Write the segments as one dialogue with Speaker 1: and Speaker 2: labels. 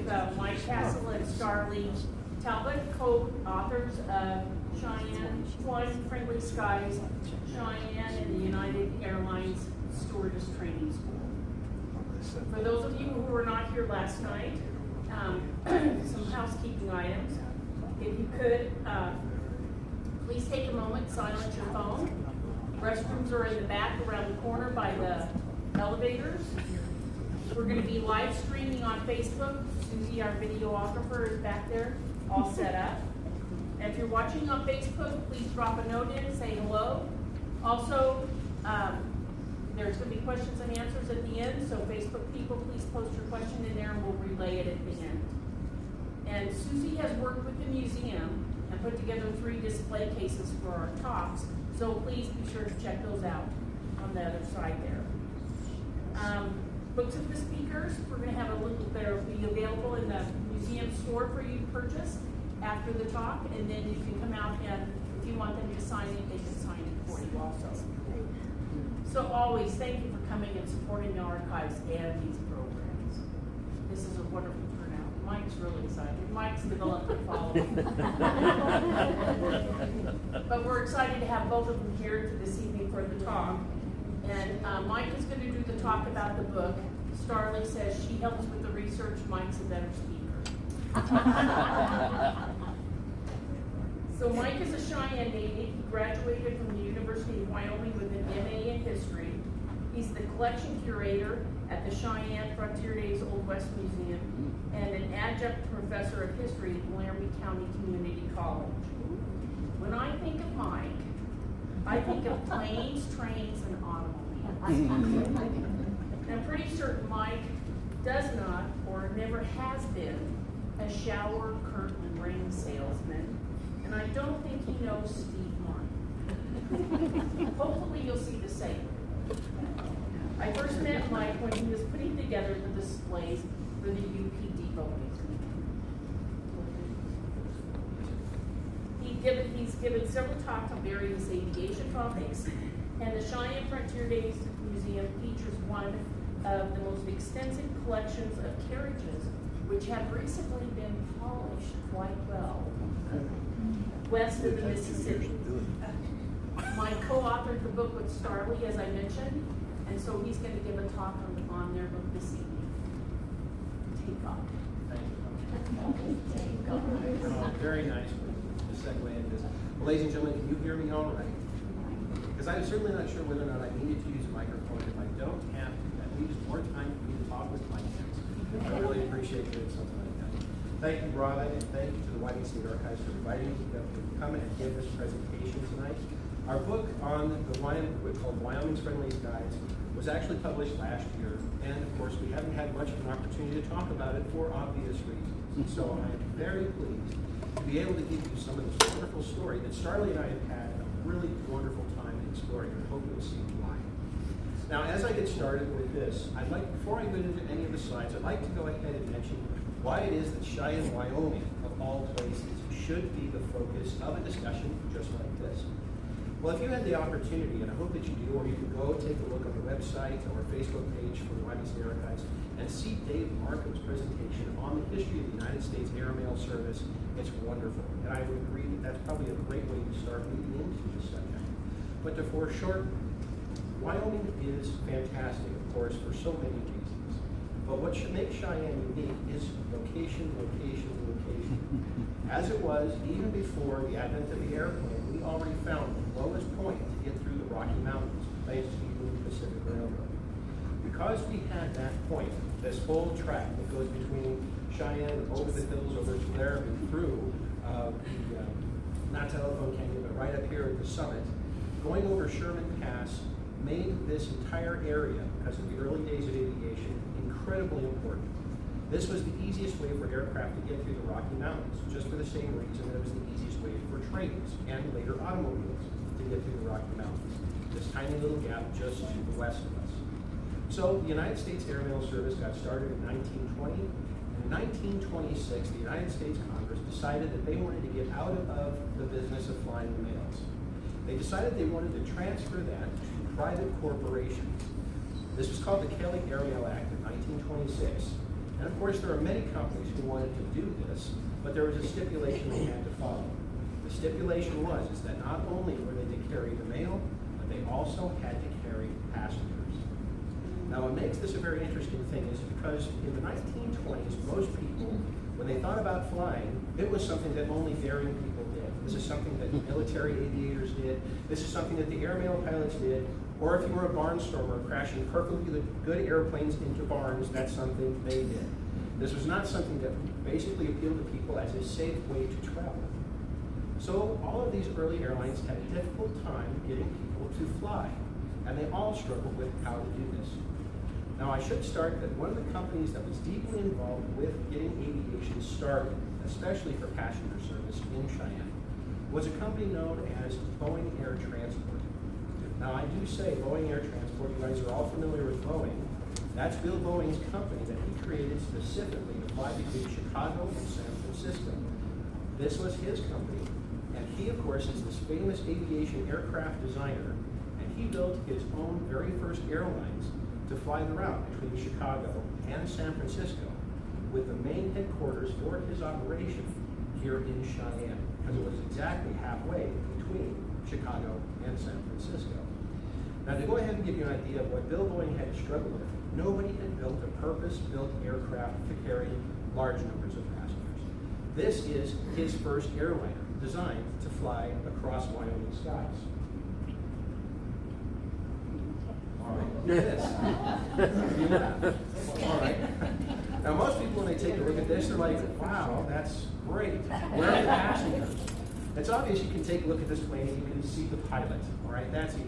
Speaker 1: with Mike Kassel and Starlee Talbot, co-authors of Cheyenne, One Friendly Skies, Cheyenne, and the United Airlines Stewardess Training School. For those of you who were not here last night, some housekeeping items. If you could, please take a moment, silence your phone. Restrooms are in the back around the corner by the elevators. We're going to be live streaming on Facebook. Susie, our videographer, is back there, all set up. And if you're watching on Facebook, please drop a note in, say hello. Also, there's going to be questions and answers at the end, so Facebook people, please post your question in there and we'll relay it at the end. And Susie has worked with the museum and put together 3 display cases for our talks, so please be sure to check those out on the other side there. Books of the speakers, we're going to have a little, they'll be available in the museum store for you to purchase after the talk, and then you can come out and if you want them to sign it, they can sign it for you also. So always, thank you for coming and supporting the archives and these programs. This is a wonderful turnout. Mike's really excited. Mike's developed a following. But we're excited to have both of them here this evening for the talk. And Mike is going to do the talk about the book. Starlee says she helps with the research. Mike's a better speaker. So Mike is a Cheyenne native. He graduated from the University of Wyoming with an MA in history. He's the collection curator at the Cheyenne Frontier Days Old West Museum and an adjunct professor of history at Laramie County Community College. When I think of Mike, I think of planes, trains, and automobiles. And I'm pretty certain Mike does not or never has been a shower curtain ring salesman. And I don't think he knows Steve Martin. Hopefully you'll see the same. I first met Mike when he was putting together the displays for the UP Depot Museum. He's given several talks on various aviation topics, and the Cheyenne Frontier Days Museum features one of the most extensive collections of carriages, which have recently been polished quite well, west of the Mississippi. Mike co-authored the book with Starlee, as I mentioned, and so he's going to give a talk on their book this evening. Take off.
Speaker 2: Thank you. Very nice to segue into this. Well, ladies and gentlemen, can you hear me all right? Because I'm certainly not sure whether or not I needed to use a microphone. If I don't have at least more time for me to talk with my hands, I really appreciate doing something like that. Thank you, Robin, and thank you to the Wyoming State Archives for inviting me to come and give this presentation tonight. Our book on the called Wyoming's Friendly Skies was actually published last year, and of course we haven't had much of an opportunity to talk about it for obvious reasons. So I'm very pleased to be able to give you some of this wonderful story that Starlee and I have had a really wonderful time exploring, and I hope you'll see why. Now, as I get started with this, before I go into any of the slides, I'd like to go ahead and mention why it is that Cheyenne, Wyoming, of all places, should be the focus of a discussion just like this. Well, if you had the opportunity, and I hope that you do, or you can go take a look on the website or Facebook page for the Wyoming State Archives and see Dave Markham's presentation on the history of the United States Air Mail Service, it's wonderful. And I would agree that that's probably a great way to start moving into this subject. But to foreshorten, Wyoming is fantastic, of course, for so many reasons. But what should make Cheyenne unique is location, location, location. As it was, even before the advent of the airplane, we already found the lowest point to get through the Rocky Mountains, thanks to the Union Pacific Railroad. Because we had that point, this whole track that goes between Cheyenne, over the hills, over to Laramie, through not Telephone Canyon, but right up here at the summit, going over Sherman Pass made this entire area, because of the early days of aviation, incredibly important. This was the easiest way for aircraft to get through the Rocky Mountains, just for the same reason that it was the easiest way for trains and later automobiles to get through the Rocky Mountains. This tiny little gap just to the west of us. So the United States Air Mail Service got started in 1920. In 1926, the United States Congress decided that they wanted to get out of the business of flying the mails. They decided they wanted to transfer that to private corporations. This was called the Kelly Air Mail Act of 1926. And of course, there are many companies who wanted to do this, but there was a stipulation they had to follow. The stipulation was is that not only were they to carry the mail, but they also had to carry passengers. Now, what makes this a very interesting thing is because in the 1920s, most people, when they thought about flying, it was something that only daring people did. This is something that military aviators did. This is something that the airmail pilots did. Or if you were a barnstormer crashing perfectly good airplanes into barns, that's something they did. This was not something that basically appealed to people as a safe way to travel. So all of these early airlines had a difficult time getting people to fly, and they all struggled with how to do this. Now I should start that one of the companies that was deeply involved with getting aviation started, especially for passenger service in Cheyenne, was a company known as Boeing Air Transport. Now I do say Boeing Air Transport, you guys are all familiar with Boeing. That's Bill Boeing's company that he created specifically to fly between Chicago and San Francisco. This was his company, and he of course is this famous aviation aircraft designer, and he built his own very first airlines to fly the route between Chicago and San Francisco, with the main headquarters for his operation here in Cheyenne, because it was exactly halfway between Chicago and San Francisco. Now, to go ahead and give you an idea of what Bill Boeing had to struggle with, nobody had built a purpose-built aircraft to carry large numbers of passengers. This is his first airliner, designed to fly across Wyoming skies. All right, look at this. All right. Now, most people, when they take a look at this, they're like, wow, that's great. Where are the passengers? It's obvious you can take a look at this plane and you can see the pilot. All right, that's easy.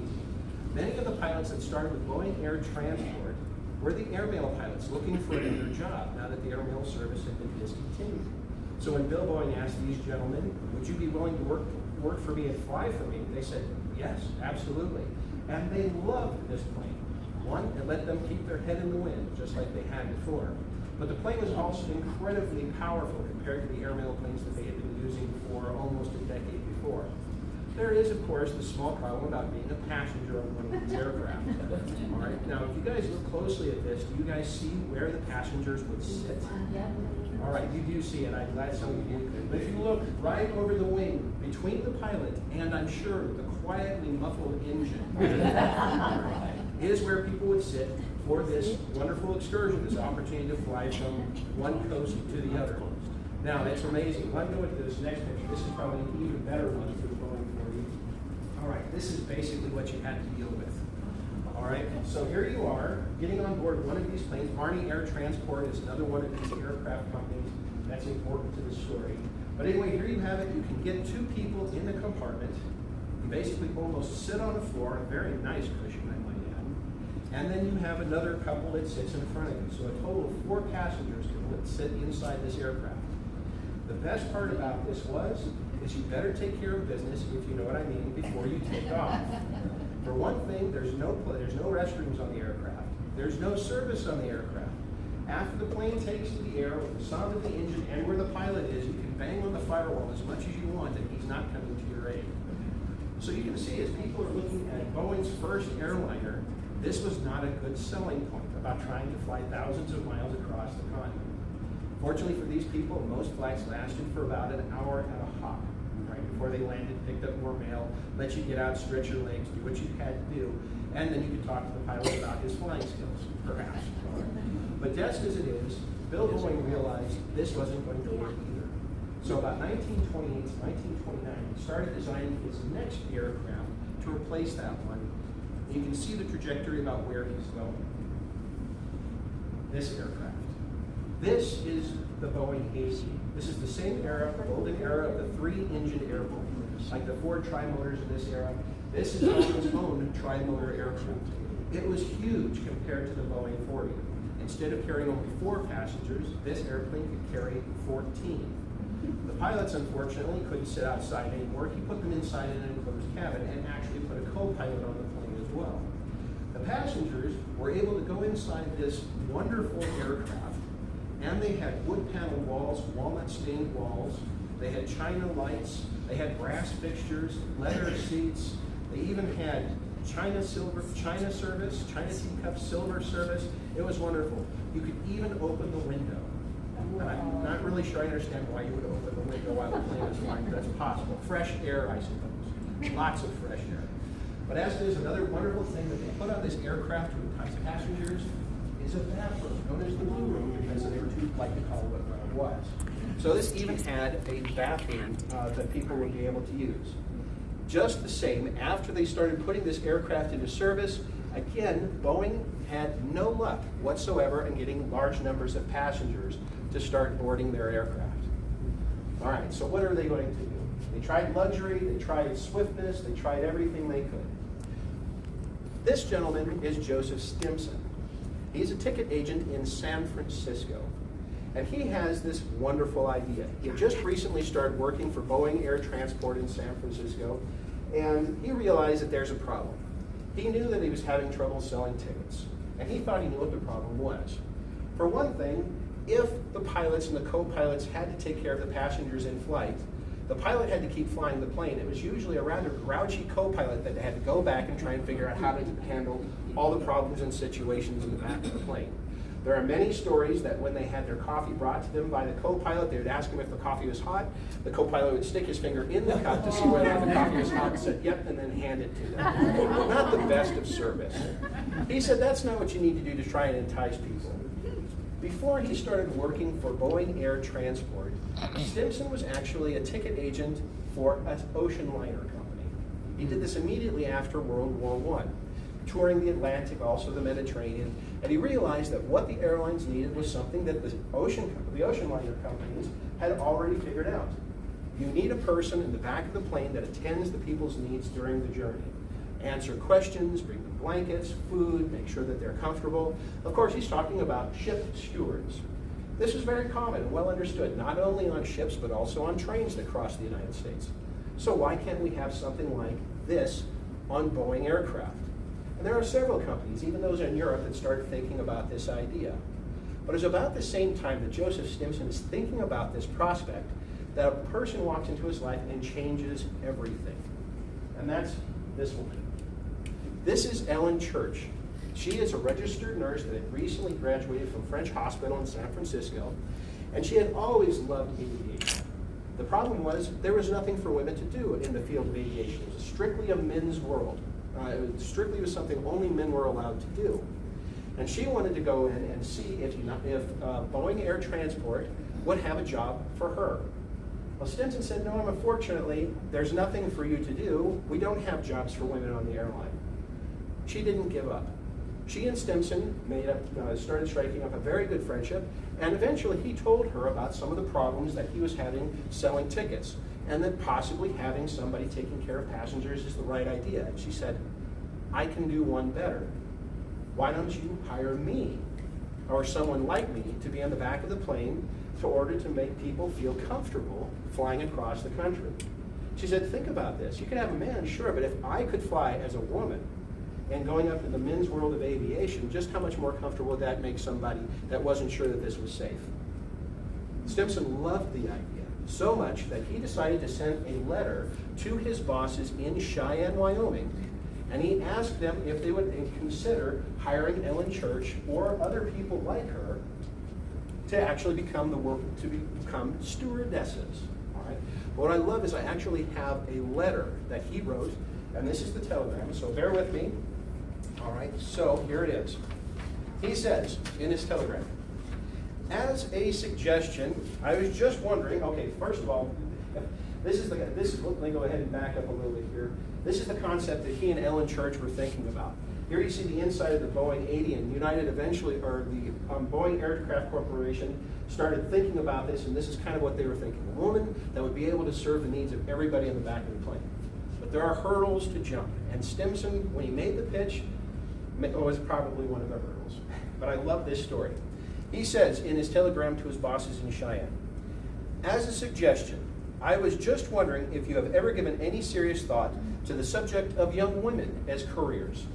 Speaker 2: Many of the pilots that started with Boeing Air Transport were the airmail pilots looking for another job now that the airmail service had been discontinued. So when Bill Boeing asked these gentlemen, would you be willing to work for me and fly for me? They said, yes, absolutely. And they loved this plane. One, it let them keep their head in the wind, just like they had before. But the plane was also incredibly powerful compared to the airmail planes that they had been using for almost a decade before. There is, of course, the small problem about being a passenger on one of these aircraft. All right, now if you guys look closely at this, do you guys see where the passengers would sit? All right, you do see it. I'm glad some of you do. But if you look right over the wing, between the pilot and I'm sure the quietly muffled engine, is where people would sit for this wonderful excursion, this opportunity to fly from one coast to the other. Now, that's amazing. Let me go into this next picture. This is probably an even better one for the Boeing 40. All right, this is basically what you had to deal with. All right, so here you are, getting on board one of these planes. Boeing Air Transport is another one of these aircraft companies that's important to the story. But anyway, here you have it. You can get two people in the compartment. You basically almost sit on the floor, a very nice cushion, I might add. And then you have another couple that sits in front of you. So a total of 4 passengers can sit inside this aircraft. The best part about this is you better take care of business, if you know what I mean, before you take off. For one thing, there's no restrooms on the aircraft. There's no service on the aircraft. After the plane takes to the air with the sound of the engine and where the pilot is, you can bang on the firewall as much as you want and he's not coming to your aid. So you can see as people are looking at Boeing's first airliner, this was not a good selling point about trying to fly thousands of miles across the continent. Fortunately for these people, most flights lasted for about an hour and a half, right, before they landed, picked up more mail, let you get out, stretch your legs, do what you had to do, and then you could talk to the pilot about his flying skills, perhaps. But just as it is, Bill Boeing realized this wasn't going to work either. So about 1928 to 1929, he started designing his next aircraft to replace that one. You can see the trajectory about where he's going. This aircraft. This is the Boeing AC. This is the same era, the golden era of the 3-engine airplane. Like the Ford tri-motors in this era, this is Boeing's own tri-motor aircraft. It was huge compared to the Boeing 40. Instead of carrying only 4 passengers, this airplane could carry 14. The pilots, unfortunately, couldn't sit outside anymore. He put them inside an enclosed cabin and actually put a co-pilot on the plane as well. The passengers were able to go inside this wonderful aircraft, and they had wood panel walls, walnut stained walls, they had china lights, they had brass fixtures, leather seats, they even had china service, china teacup silver service. It was wonderful. You could even open the window. And I'm not really sure I understand why you would open the window while the plane is flying, but that's possible. Fresh air, I suppose. Lots of fresh air. But as it is, another wonderful thing that they put on this aircraft to entice passengers is a bathroom, known as the blue room, because they were too polite to call it what it was. So this even had a bathroom that people would be able to use. Just the same, after they started putting this aircraft into service, again, Boeing had no luck whatsoever in getting large numbers of passengers to start boarding their aircraft. All right, so what are they going to do? They tried luxury, they tried swiftness, they tried everything they could. This gentleman is Joseph Stimson. He's a ticket agent in San Francisco. And he has this wonderful idea. He had just recently started working for Boeing Air Transport in San Francisco, and he realized that there's a problem. He knew that he was having trouble selling tickets, and he thought he knew what the problem was. For one thing, if the pilots and the co-pilots had to take care of the passengers in flight, the pilot had to keep flying the plane. It was usually a rather grouchy co-pilot that had to go back and try and figure out how to handle all the problems and situations in the back of the plane. There are many stories that when they had their coffee brought to them by the co-pilot, they would ask him if the coffee was hot. The co-pilot would stick his finger in the cup to see whether the coffee was hot and said, yep, and then hand it to them. Not the best of service. He said that's not what you need to do to try and entice people. Before he started working for Boeing Air Transport, Stimson was actually a ticket agent for an ocean liner company. He did this immediately after World War I, touring the Atlantic, also the Mediterranean, and he realized that what the airlines needed was something that the ocean liner companies had already figured out. You need a person in the back of the plane that attends the people's needs during the journey. Answer questions, bring them blankets, food, make sure that they're comfortable. Of course, he's talking about ship stewards. This is very common and well understood, not only on ships, but also on trains that cross the United States. So why can't we have something like this on Boeing aircraft? And there are several companies, even those in Europe, that started thinking about this idea. But it's about the same time that Joseph Stimson is thinking about this prospect that a person walks into his life and changes everything. And that's this woman. This is Ellen Church. She is a registered nurse that had recently graduated from French Hospital in San Francisco, and she had always loved aviation. The problem was there was nothing for women to do in the field of aviation. It was strictly a men's world. It strictly was something only men were allowed to do. And she wanted to go in and see if Boeing Air Transport would have a job for her. Well, Stimson said, no, unfortunately, there's nothing for you to do. We don't have jobs for women on the airline. She didn't give up. She and Stimson started striking up a very good friendship, and eventually he told her about some of the problems that he was having selling tickets, and that possibly having somebody taking care of passengers is the right idea. And she said, I can do one better. Why don't you hire me or someone like me to be on the back of the plane in order to make people feel comfortable flying across the country? She said, think about this. You can have a man, sure, but if I could fly as a woman and going up to the men's world of aviation, just how much more comfortable would that make somebody that wasn't sure that this was safe? Stimson loved the idea so much that he decided to send a letter to his bosses in Cheyenne, Wyoming, and he asked them if they would consider hiring Ellen Church or other people like her to actually become stewardesses. All right. But what I love is I actually have a letter that he wrote, and this is the telegram, so bear with me. All right, so here it is. He says in his telegram, as a suggestion, I was just wondering, okay, first of all, let me go ahead and back up a little bit here. This is the concept that he and Ellen Church were thinking about. Here you see the inside of the Boeing 80, and United eventually, or the Boeing Aircraft Corporation started thinking about this, and this is kind of what they were thinking. A woman that would be able to serve the needs of everybody in the back of the plane. But there are hurdles to jump, and Stimson, when he made the pitch, was probably one of the hurdles. But I love this story. He says in his telegram to his bosses in Cheyenne, as a suggestion, I was just wondering if you have ever given any serious thought to the subject of young women as couriers.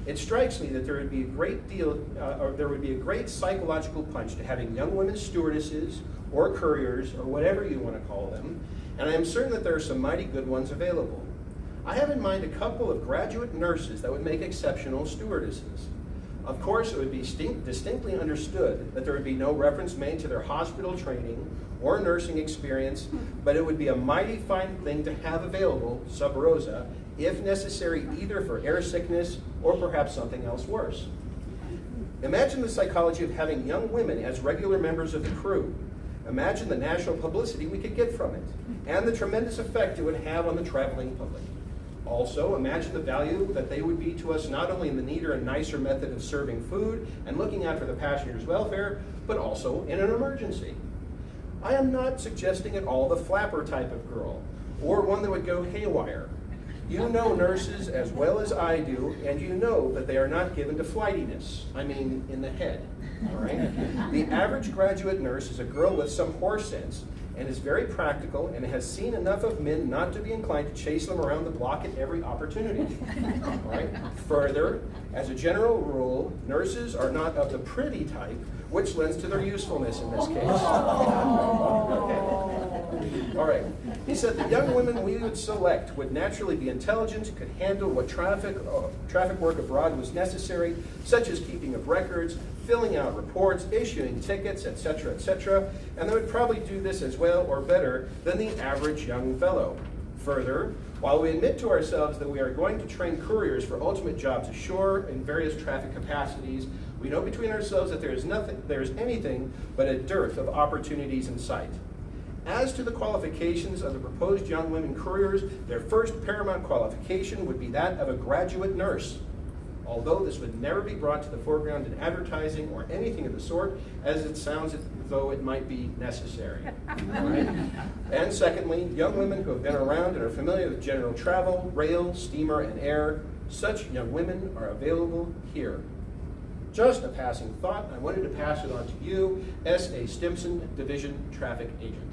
Speaker 2: It strikes me that there would be a great psychological punch to having young women stewardesses or couriers or whatever you want to call them, and I am certain that there are some mighty good ones available. I have in mind a couple of graduate nurses that would make exceptional stewardesses. Of course, it would be distinctly understood that there would be no reference made to their hospital training or nursing experience, but it would be a mighty fine thing to have available, sub rosa, if necessary either for air sickness or perhaps something else worse. Imagine the psychology of having young women as regular members of the crew. Imagine the national publicity we could get from it, and the tremendous effect it would have on the traveling public. Also, imagine the value that they would be to us not only in the neater and nicer method of serving food and looking out for the passengers' welfare, but also in an emergency. I am not suggesting at all the flapper type of girl, or one that would go haywire. You know nurses as well as I do, and you know that they are not given to flightiness. I mean, in the head, all right? The average graduate nurse is a girl with some horse sense, and is very practical, and has seen enough of men not to be inclined to chase them around the block at every opportunity. All right? Further, as a general rule, nurses are not of the pretty type, which lends to their usefulness in this case. Okay. All right. He said the young women we would select would naturally be intelligent, could handle what traffic work abroad was necessary, such as keeping of records, filling out reports, issuing tickets, etc., and they would probably do this as well or better than the average young fellow. Further, while we admit to ourselves that we are going to train couriers for ultimate jobs ashore in various traffic capacities, we know between ourselves that there is anything but a dearth of opportunities in sight. As to the qualifications of the proposed young women couriers, their first paramount qualification would be that of a graduate nurse, although this would never be brought to the foreground in advertising or anything of the sort, as it sounds as though it might be necessary. Right? And secondly, young women who have been around and are familiar with general travel, rail, steamer, and air. Such young women are available here. Just a passing thought, I wanted to pass it on to you, S.A. Stimson, Division Traffic Agent.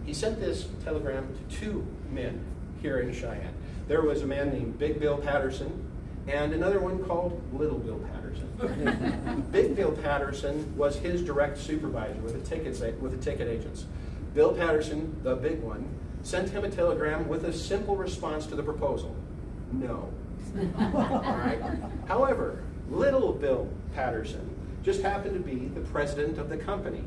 Speaker 2: He sent this telegram to two men here in Cheyenne. There was a man named Big Bill Patterson and another one called Little Bill Patterson. Big Bill Patterson was his direct supervisor with the ticket agents. Bill Patterson, the big one, sent him a telegram with a simple response to the proposal: no. All right. However, Little Bill Patterson just happened to be the president of the company.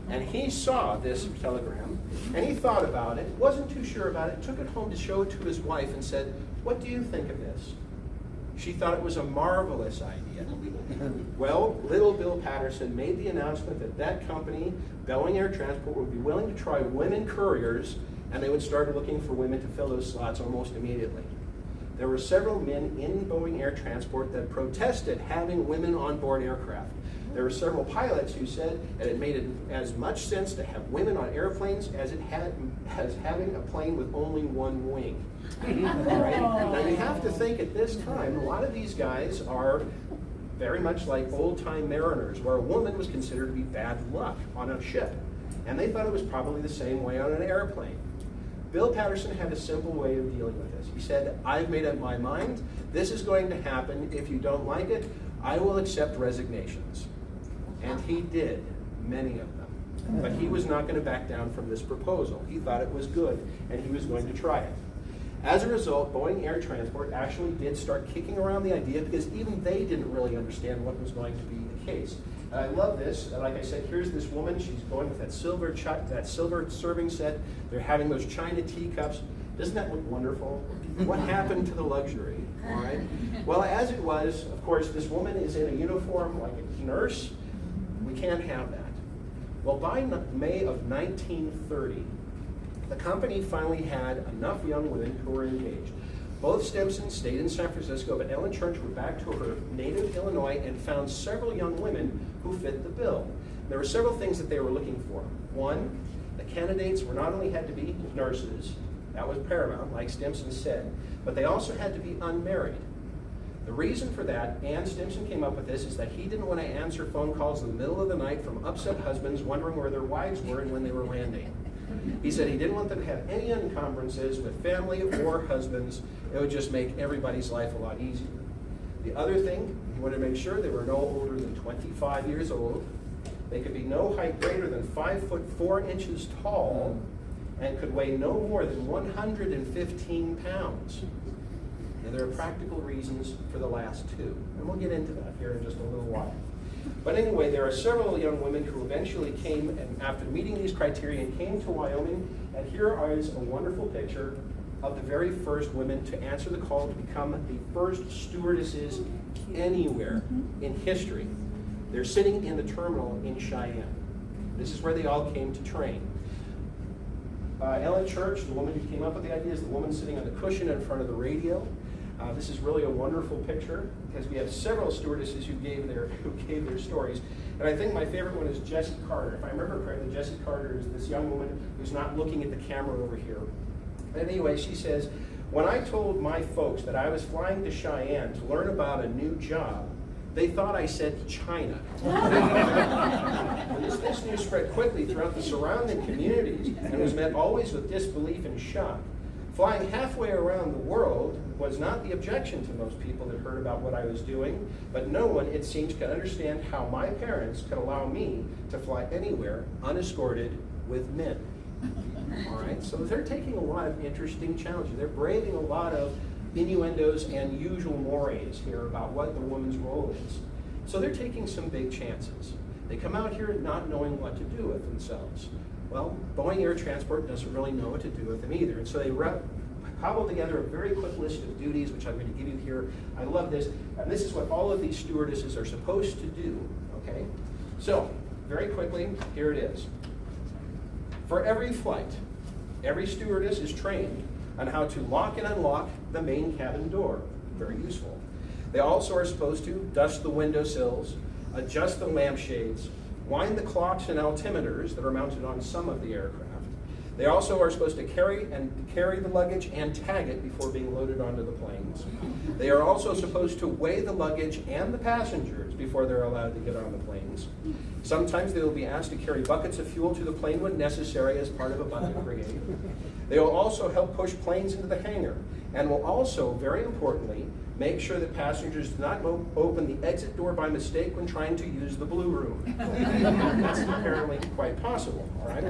Speaker 2: And he saw this telegram, and he thought about it, wasn't too sure about it, took it home to show it to his wife and said, "What do you think of this?" She thought it was a marvelous idea. Well, Little Bill Patterson made the announcement that that company, Boeing Air Transport, would be willing to try women couriers, and they would start looking for women to fill those slots almost immediately. There were several men in Boeing Air Transport that protested having women on board aircraft. There were several pilots who said that it made as much sense to have women on airplanes as having a plane with only one wing. Right? Now you have to think at this time, a lot of these guys are very much like old-time mariners, where a woman was considered to be bad luck on a ship. And they thought it was probably the same way on an airplane. Bill Patterson had a simple way of dealing with this. He said, "I've made up my mind. This is going to happen. If you don't like it, I will accept resignations." And he did, many of them. But he was not going to back down from this proposal. He thought it was good, and he was going to try it. As a result, Boeing Air Transport actually did start kicking around the idea, because even they didn't really understand what was going to be the case. And I love this. Like I said, here's this woman. She's going with that silver serving set. They're having those china teacups. Doesn't that look wonderful? What happened to the luxury? All right. Well, as it was, of course, this woman is in a uniform like a nurse. We can't have that. Well, by May of 1930, the company finally had enough young women who were engaged. Both Stimson stayed in San Francisco, but Ellen Church went back to her native Illinois and found several young women who fit the bill. There were several things that they were looking for. One, the candidates were not only had to be nurses, that was paramount, like Stimson said, but they also had to be unmarried. The reason for that, and Stimson came up with this, is that he didn't want to answer phone calls in the middle of the night from upset husbands wondering where their wives were and when they were landing. He said he didn't want them to have any encumbrances with family or husbands. It would just make everybody's life a lot easier. The other thing, he wanted to make sure they were no older than 25 years old. They could be no height greater than 5'4" tall, and could weigh no more than 115 pounds. And there are practical reasons for the last two. And we'll get into that here in just a little while. But anyway, there are several young women who eventually came, and after meeting these criteria, came to Wyoming. And here is a wonderful picture of the very first women to answer the call to become the first stewardesses anywhere in history. They're sitting in the terminal in Cheyenne. This is where they all came to train. Ellen Church, the woman who came up with the idea, is the woman sitting on the cushion in front of the radio. This is really a wonderful picture because we have several stewardesses who gave their stories. And I think my favorite one is Jessie Carter. If I remember correctly, Jessie Carter is this young woman who's not looking at the camera over here. And anyway, she says, when I told my folks that I was flying to Cheyenne to learn about a new job, they thought I said China. This news spread quickly throughout the surrounding communities and was met always with disbelief and shock. Flying halfway around the world was not the objection to most people that heard about what I was doing, but no one, it seems, could understand how my parents could allow me to fly anywhere unescorted with men. All right, so they're taking a lot of interesting challenges. They're braving a lot of innuendos and usual mores here about what the woman's role is. So they're taking some big chances. They come out here not knowing what to do with themselves. Well, Boeing Air Transport doesn't really know what to do with them either. And so they cobbled together a very quick list of duties, which I'm going to give you here. I love this. And this is what all of these stewardesses are supposed to do, okay? So, very quickly, here it is. For every flight, every stewardess is trained on how to lock and unlock the main cabin door. Very useful. They also are supposed to dust the windowsills, adjust the lampshades, wind the clocks and altimeters that are mounted on some of the aircraft. They also are supposed to carry the luggage and tag it before being loaded onto the planes. They are also supposed to weigh the luggage and the passengers before they're allowed to get on the planes. Sometimes they will be asked to carry buckets of fuel to the plane when necessary as part of a bucket brigade. They will also help push planes into the hangar and will also, very importantly, make sure that passengers do not open the exit door by mistake when trying to use the blue room. That's apparently quite possible, all right?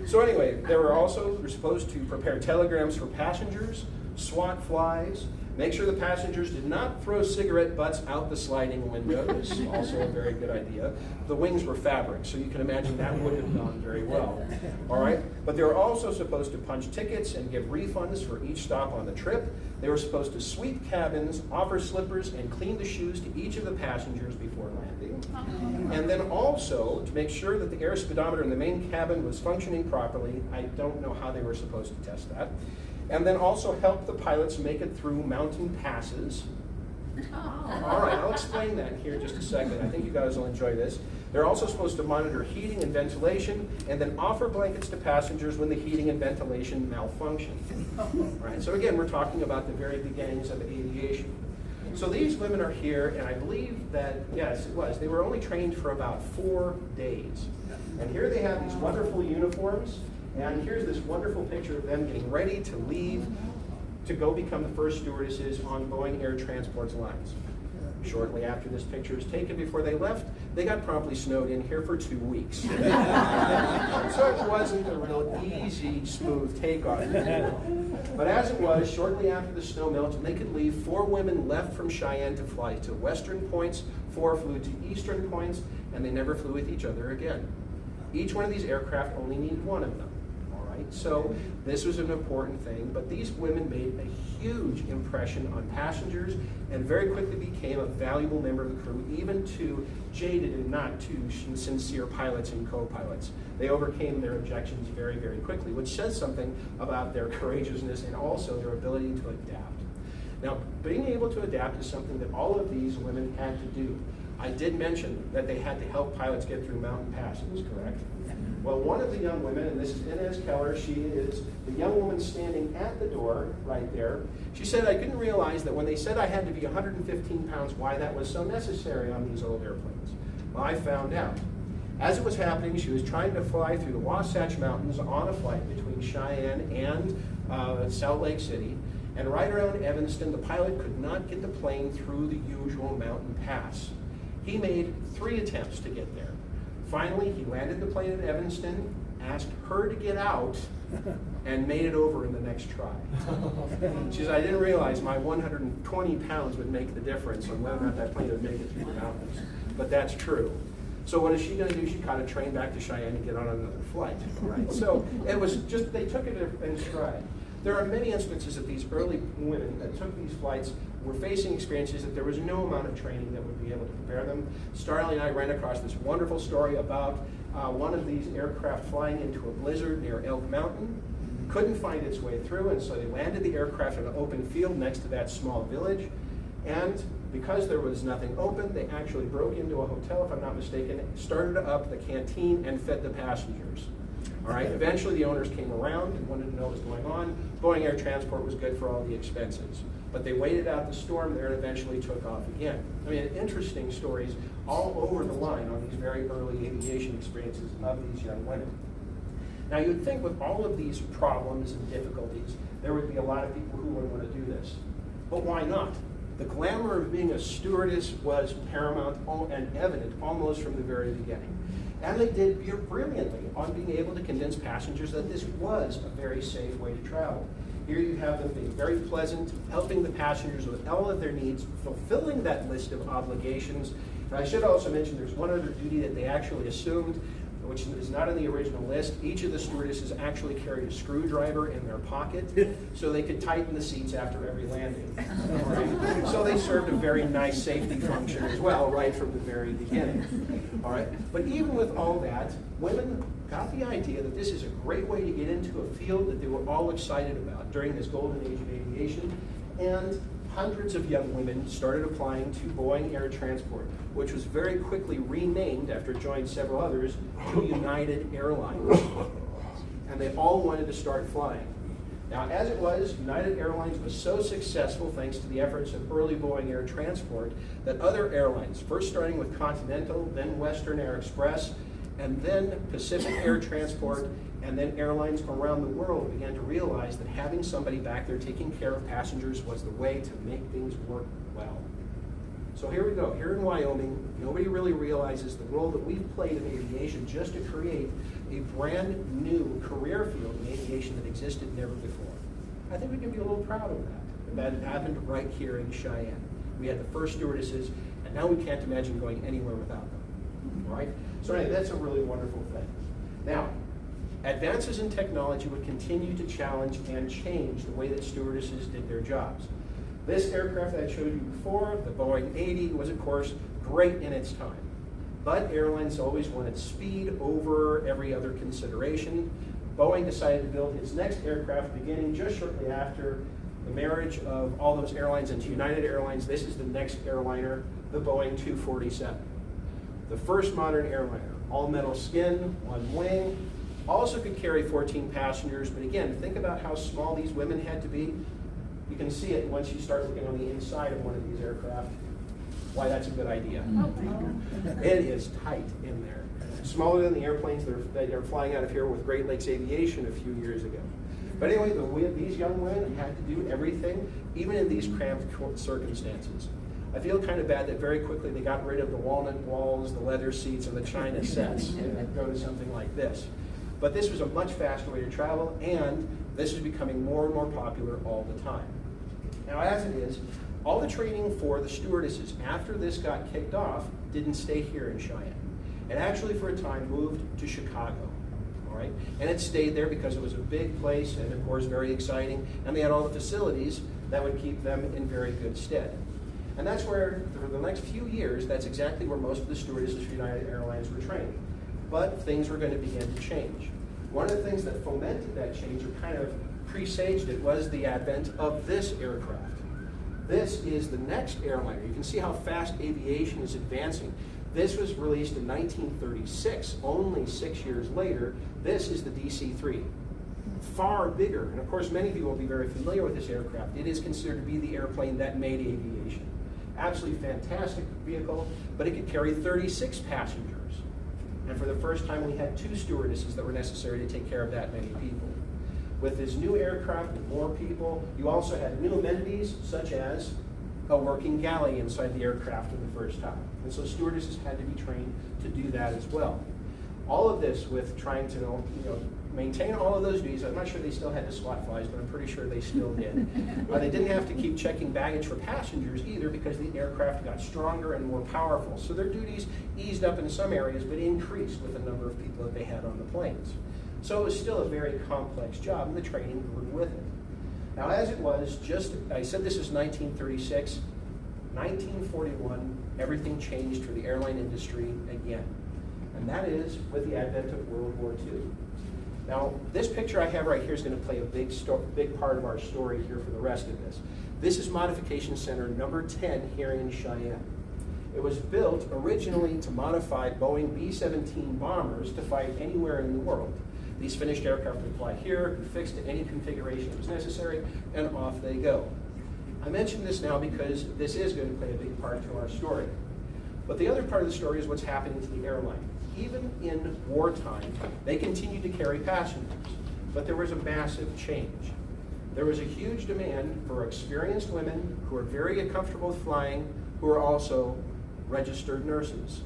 Speaker 2: So anyway, they're supposed to prepare telegrams for passengers, swat flies, make sure the passengers did not throw cigarette butts out the sliding windows, also a very good idea. The wings were fabric, so you can imagine that would have gone very well, all right? But they were also supposed to punch tickets and give refunds for each stop on the trip. They were supposed to sweep cabins, offer slippers, and clean the shoes to each of the passengers before landing. And then also to make sure that the air speedometer in the main cabin was functioning properly. I don't know how they were supposed to test that. And then also help the pilots make it through mountain passes. All right, I'll explain that here in just a second. I think you guys will enjoy this. They're also supposed to monitor heating and ventilation and then offer blankets to passengers when the heating and ventilation malfunction. All right, so again, we're talking about the very beginnings of aviation. So these women are here, and I believe that, yes, it was. They were only trained for about 4 days. And here they have these wonderful uniforms. And here's this wonderful picture of them getting ready to leave to go become the first stewardesses on Boeing Air Transport's lines. Shortly after this picture is taken, before they left, they got promptly snowed in here for 2 weeks. So it wasn't a real easy, smooth takeoff. But as it was, shortly after the snow melted, they could leave. 4 women left from Cheyenne to fly to western points, 4 flew to eastern points, and they never flew with each other again. Each one of these aircraft only needed 1 of them. So this was an important thing, but these women made a huge impression on passengers and very quickly became a valuable member of the crew, even to jaded and not too sincere pilots and co-pilots. They overcame their objections very, very quickly, which says something about their courageousness and also their ability to adapt. Now, being able to adapt is something that all of these women had to do. I did mention that they had to help pilots get through mountain passes, correct? Well, one of the young women, and this is Inez Keller, she is the young woman standing at the door right there. She said, I didn't realize that when they said I had to be 115 pounds, why that was so necessary on these old airplanes. Well, I found out. As it was happening, she was trying to fly through the Wasatch Mountains on a flight between Cheyenne and Salt Lake City. And right around Evanston, the pilot could not get the plane through the usual mountain pass. He made 3 attempts to get there. Finally, he landed the plane at Evanston, asked her to get out, and made it over in the next try. She said, I didn't realize my 120 pounds would make the difference on whether or not that plane would make it through the mountains. But that's true. So what is she going to do? She caught a train back to Cheyenne and get on another flight. Right? So it was just, they took it in stride. There are many instances that these early women that took these flights were facing experiences that there was no amount of training that would be able to prepare them. Starling and I ran across this wonderful story about one of these aircraft flying into a blizzard near Elk Mountain, couldn't find its way through, and so they landed the aircraft in an open field next to that small village, and because there was nothing open, they actually broke into a hotel, if I'm not mistaken, started up the canteen and fed the passengers. All right, eventually the owners came around and wanted to know what was going on. Boeing Air Transport was good for all the expenses. But they waited out the storm there and eventually took off again. I mean, interesting stories all over the line on these very early aviation experiences of these young women. Now you'd think with all of these problems and difficulties, there would be a lot of people who would want to do this. But why not? The glamour of being a stewardess was paramount and evident almost from the very beginning. And they did brilliantly on being able to convince passengers that this was a very safe way to travel. Here you have them being very pleasant, helping the passengers with all of their needs, fulfilling that list of obligations. And I should also mention there's one other duty that they actually assumed, which is not on the original list. Each of the stewardesses actually carried a screwdriver in their pocket so they could tighten the seats after every landing. Right? So they served a very nice safety function as well, right from the very beginning. All right? But even with all that, women got the idea that this is a great way to get into a field that they were all excited about during this golden age of aviation, and hundreds of young women started applying to Boeing Air Transport, which was very quickly renamed after it joined several others to United Airlines. And they all wanted to start flying. Now, as it was, United Airlines was so successful thanks to the efforts of early Boeing Air Transport that other airlines, first starting with Continental, then Western Air Express, and then Pacific Air Transport, and then airlines around the world began to realize that having somebody back there taking care of passengers was the way to make things work well. So here we go. Here in Wyoming, nobody really realizes the role that we've played in aviation just to create a brand new career field in aviation that existed never before. I think we can be a little proud of that. That happened right here in Cheyenne. We had the first stewardesses, and now we can't imagine going anywhere without them. All right? So anyway, that's a really wonderful thing. Now, advances in technology would continue to challenge and change the way that stewardesses did their jobs. This aircraft that I showed you before, the Boeing 80, was of course great in its time. But airlines always wanted speed over every other consideration. Boeing decided to build its next aircraft beginning just shortly after the marriage of all those airlines into United Airlines. This is the next airliner, the Boeing 247. The first modern airliner, all metal skin, one wing, also could carry 14 passengers, but again, think about how small these women had to be. You can see it once you start looking on the inside of one of these aircraft, why that's a good idea. It is tight in there. Smaller than the airplanes that are flying out of here with Great Lakes Aviation a few years ago. But anyway, these young women had to do everything, even in these cramped circumstances. I feel kind of bad that very quickly they got rid of the walnut walls, the leather seats, and the china sets and go to something like this. But this was a much faster way to travel, and this is becoming more and more popular all the time. Now, as it is, all the training for the stewardesses after this got kicked off didn't stay here in Cheyenne. It actually, for a time, moved to Chicago. All right? And it stayed there because it was a big place and, of course, very exciting, and they had all the facilities that would keep them in very good stead. And that's where, for the next few years, that's exactly where most of the stewardesses for United Airlines were trained. But things were going to begin to change. One of the things that fomented that change, or kind of presaged it, was the advent of this aircraft. This is the next airliner. You can see how fast aviation is advancing. This was released in 1936, only 6 years later. This is the DC-3. Far bigger, and of course many of you will be very familiar with this aircraft. It is considered to be the airplane that made aviation. Absolutely fantastic vehicle, but it could carry 36 passengers. And for the first time, we had 2 stewardesses that were necessary to take care of that many people. With this new aircraft and more people, you also had new amenities, such as a working galley inside the aircraft for the first time. And so stewardesses had to be trained to do that as well. All of this with trying to maintain all of those duties. I'm not sure they still had to swat flies, but I'm pretty sure they still did. They didn't have to keep checking baggage for passengers either because the aircraft got stronger and more powerful. So their duties eased up in some areas, but increased with the number of people that they had on the planes. So it was still a very complex job, and the training grew with it. Now, as it was, I said this is 1936, 1941, everything changed for the airline industry again. And that is with the advent of World War II. Now, this picture I have right here is going to play a big part of our story here for the rest of this. This is Modification Center number 10 here in Cheyenne. It was built originally to modify Boeing B-17 bombers to fight anywhere in the world. These finished aircraft would fly here, be fixed to any configuration that was necessary, and off they go. I mention this now because this is going to play a big part to our story. But the other part of the story is what's happening to the airline. Even in wartime, they continued to carry passengers, but there was a massive change. There was a huge demand for experienced women who are very comfortable with flying, who are also registered nurses,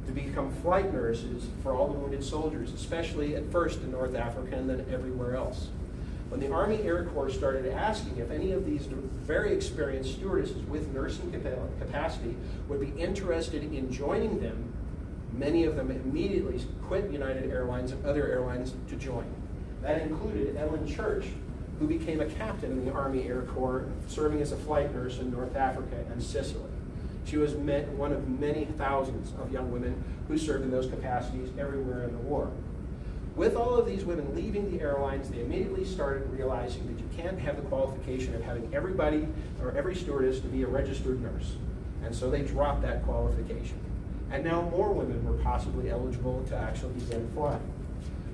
Speaker 2: to become flight nurses for all the wounded soldiers, especially at first in North Africa and then everywhere else. When the Army Air Corps started asking if any of these very experienced stewardesses with nursing capacity would be interested in joining them, many of them immediately quit United Airlines and other airlines to join. That included Ellen Church, who became a captain in the Army Air Corps, serving as a flight nurse in North Africa and Sicily. She was one of many thousands of young women who served in those capacities everywhere in the war. With all of these women leaving the airlines, they immediately started realizing that you can't have the qualification of having everybody or every stewardess to be a registered nurse. And so they dropped that qualification. And now more women were possibly eligible to actually begin flying.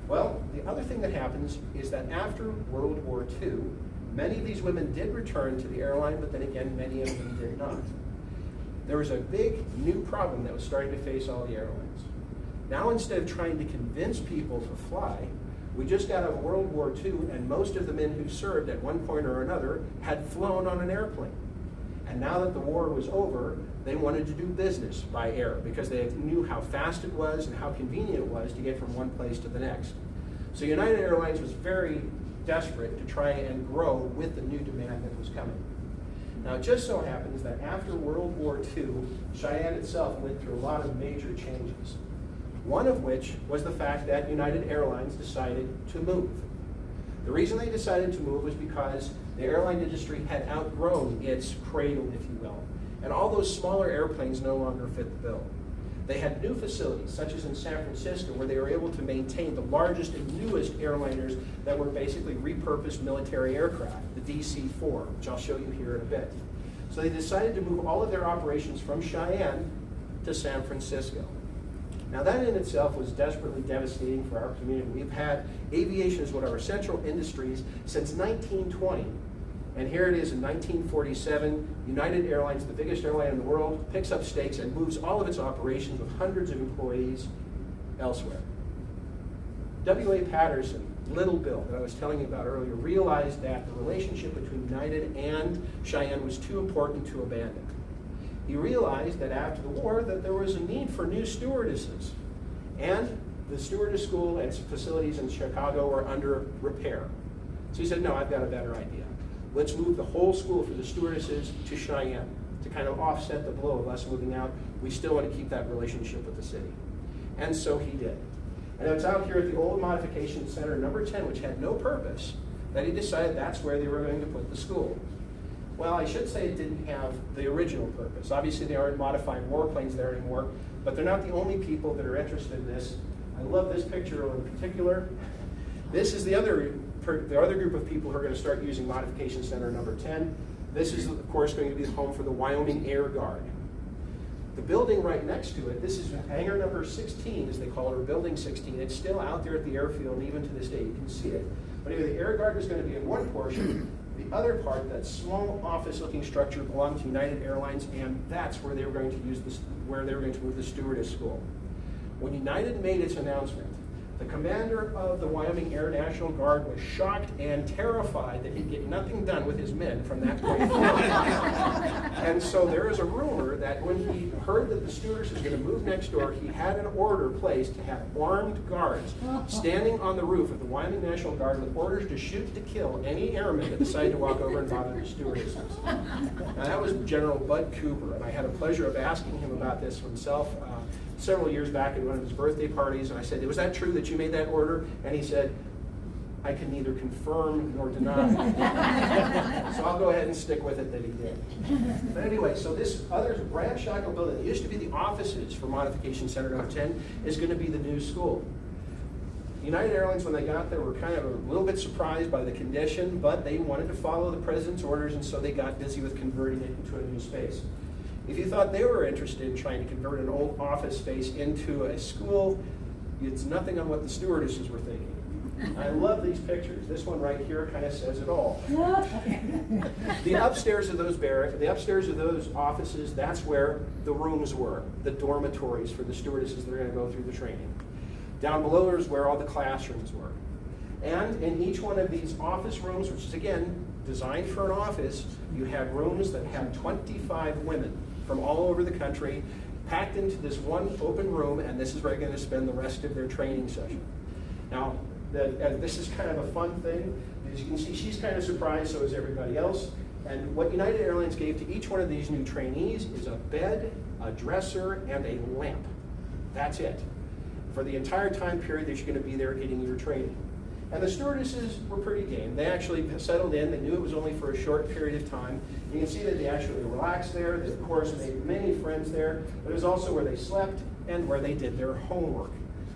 Speaker 2: Well, the other thing that happens is that after World War II, many of these women did return to the airline, but then again, many of them did not. There was a big new problem that was starting to face all the airlines. Now, instead of trying to convince people to fly, we just got out of World War II, and most of the men who served at one point or another had flown on an airplane. And now that the war was over, they wanted to do business by air because they knew how fast it was and how convenient it was to get from one place to the next. So United Airlines was very desperate to try and grow with the new demand that was coming. Now, it just so happens that after World War II, Cheyenne itself went through a lot of major changes. One of which was the fact that United Airlines decided to move. The reason they decided to move was because the airline industry had outgrown its cradle, if you will, and all those smaller airplanes no longer fit the bill. They had new facilities, such as in San Francisco, where they were able to maintain the largest and newest airliners that were basically repurposed military aircraft, the DC-4, which I'll show you here in a bit. So they decided to move all of their operations from Cheyenne to San Francisco. Now, that in itself was desperately devastating for our community. We've had aviation as one of our central industries since 1920. And here it is in 1947, United Airlines, the biggest airline in the world, picks up stakes and moves all of its operations with hundreds of employees elsewhere. W.A. Patterson, Little Bill, that I was telling you about earlier, realized that the relationship between United and Cheyenne was too important to abandon. He realized that after the war that there was a need for new stewardesses. And the stewardess school and facilities in Chicago were under repair. So he said, no, I've got a better idea. Let's move the whole school for the stewardesses to Cheyenne to kind of offset the blow of us moving out. We still want to keep that relationship with the city. And so he did. And it's out here at the old Modification Center number 10, which had no purpose, that he decided that's where they were going to put the school. Well, I should say it didn't have the original purpose. Obviously, they aren't modifying warplanes there anymore, but they're not the only people that are interested in this. I love this picture in particular. This is the other group of people who are going to start using Modification Center number 10. This is, of course, going to be the home for the Wyoming Air Guard. The building right next to it, this is hangar number 16, as they call it, or building 16. It's still out there at the airfield, and even to this day, you can see it. But anyway, the Air Guard is going to be in one portion. The other part, that small office-looking structure, belonged to United Airlines, and that's where they were going to use this, where they were going to move the stewardess school. When United made its announcement
Speaker 3: The commander of the Wyoming Air National Guard was shocked and terrified that he'd get nothing done with his men from that point forward. And so there is a rumor that when he heard that the Stewardess was going to move next door, he had an order placed to have armed guards standing on the roof of the Wyoming National Guard with orders to shoot to kill any airmen that decided to walk over and bother the Stewardesses. Now that was General Bud Cooper, and I had a pleasure of asking him about this himself several years back at one of his birthday parties, and I said, was that true that you made that order? And he said, I can neither confirm nor deny. So I'll go ahead and stick with it that he did. But anyway, so this other ramshackle building that used to be the offices for Modification Center No. 10 is going to be the new school. United Airlines, when they got there, were kind of a little bit surprised by the condition, but they wanted to follow the president's orders, and so they got busy with converting it into a new space. If you thought they were interested in trying to convert an old office space into a school, it's nothing on what the Stewardesses were thinking. I love these pictures. This one right here kind of says it all. The upstairs of those offices, that's where the rooms were, the dormitories for the stewardesses that are going to go through the training. Down below is where all the classrooms were. And in each one of these office rooms, which is again designed for an office, you had rooms that had 25 women from all over the country packed into this one open room, and this is where they're going to spend the rest of their training session. Now, this is kind of a fun thing. As you can see, she's kind of surprised, so is everybody else. And what United Airlines gave to each one of these new trainees is a bed, a dresser, and a lamp. That's it. For the entire time period that you're going to be there getting your training. And the stewardesses were pretty game. They actually settled in. They knew it was only for a short period of time. You can see that they actually relaxed there. They, of course, made many friends there. But it was also where they slept and where they did their homework.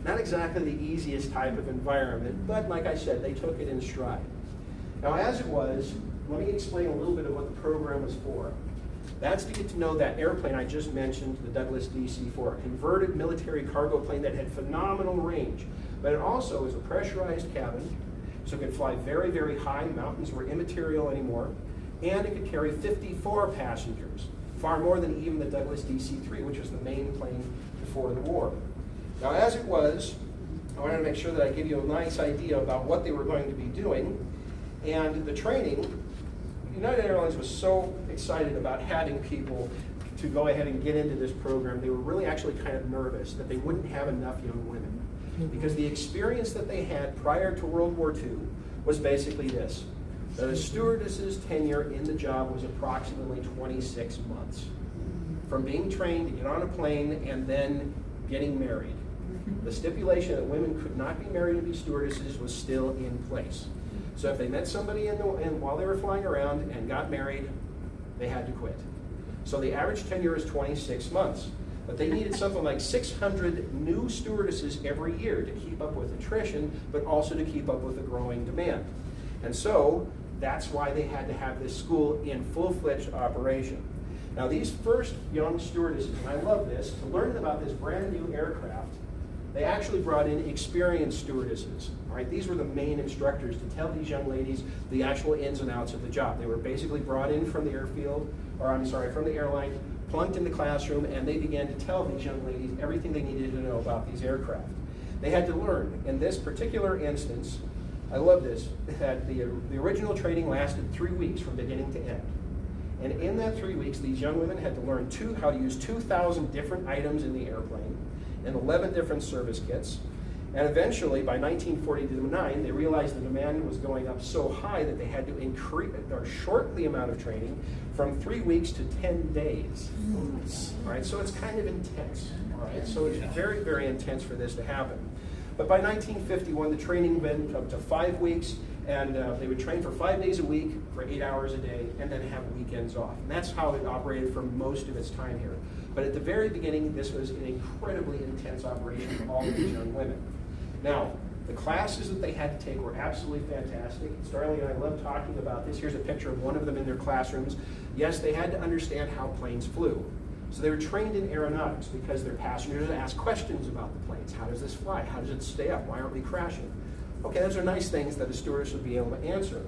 Speaker 3: Not exactly the easiest type of environment, but like I said, they took it in stride. Now, as it was, let me explain a little bit of what the program was for. That's to get to know that airplane I just mentioned, the Douglas DC-4, a converted military cargo plane that had phenomenal range. But it also was a pressurized cabin, so it could fly very, very high. Mountains were immaterial anymore. And it could carry 54 passengers, far more than even the Douglas DC-3, which was the main plane before the war. Now, as it was, I wanted to make sure that I give you a nice idea about what they were going to be doing. And the training, United Airlines was so excited about having people to go ahead and get into this program, they were really actually kind of nervous that they wouldn't have enough young women. Because the experience that they had prior to World War II was basically this, that a stewardess's tenure in the job was approximately 26 months. From being trained to get on a plane and then getting married. The stipulation that women could not be married and be stewardesses was still in place. So if they met somebody while they were flying around and got married, they had to quit. So the average tenure is 26 months. But they needed something like 600 new stewardesses every year to keep up with attrition, but also to keep up with the growing demand. And so that's why they had to have this school in full-fledged operation. Now these first young stewardesses, and I love this, to learn about this brand new aircraft, they actually brought in experienced stewardesses. All right, these were the main instructors to tell these young ladies the actual ins and outs of the job. They were basically brought in from the from the airline, plunked in the classroom, and they began to tell these young ladies everything they needed to know about these aircraft. They had to learn. In this particular instance, I love this, that the original training lasted 3 weeks from beginning to end. And in that 3 weeks, these young women had to learn how to use 2,000 different items in the airplane and 11 different service kits. And eventually, by 1949, they realized the demand was going up so high that they had to increase or shorten the amount of training from 3 weeks to 10 days. All right, so it's kind of intense. All right, so it's very, very intense for this to happen. But by 1951, the training went up to 5 weeks, and they would train for 5 days a week for 8 hours a day, and then have weekends off. And that's how it operated for most of its time here. But at the very beginning, this was an incredibly intense operation for all of these young women. Now, the classes that they had to take were absolutely fantastic. Starling and I love talking about this. Here's a picture of one of them in their classrooms. Yes, they had to understand how planes flew. So they were trained in aeronautics because their passengers asked questions about the planes. How does this fly? How does it stay up? Why aren't we crashing? Okay, those are nice things that a stewardess would be able to answer.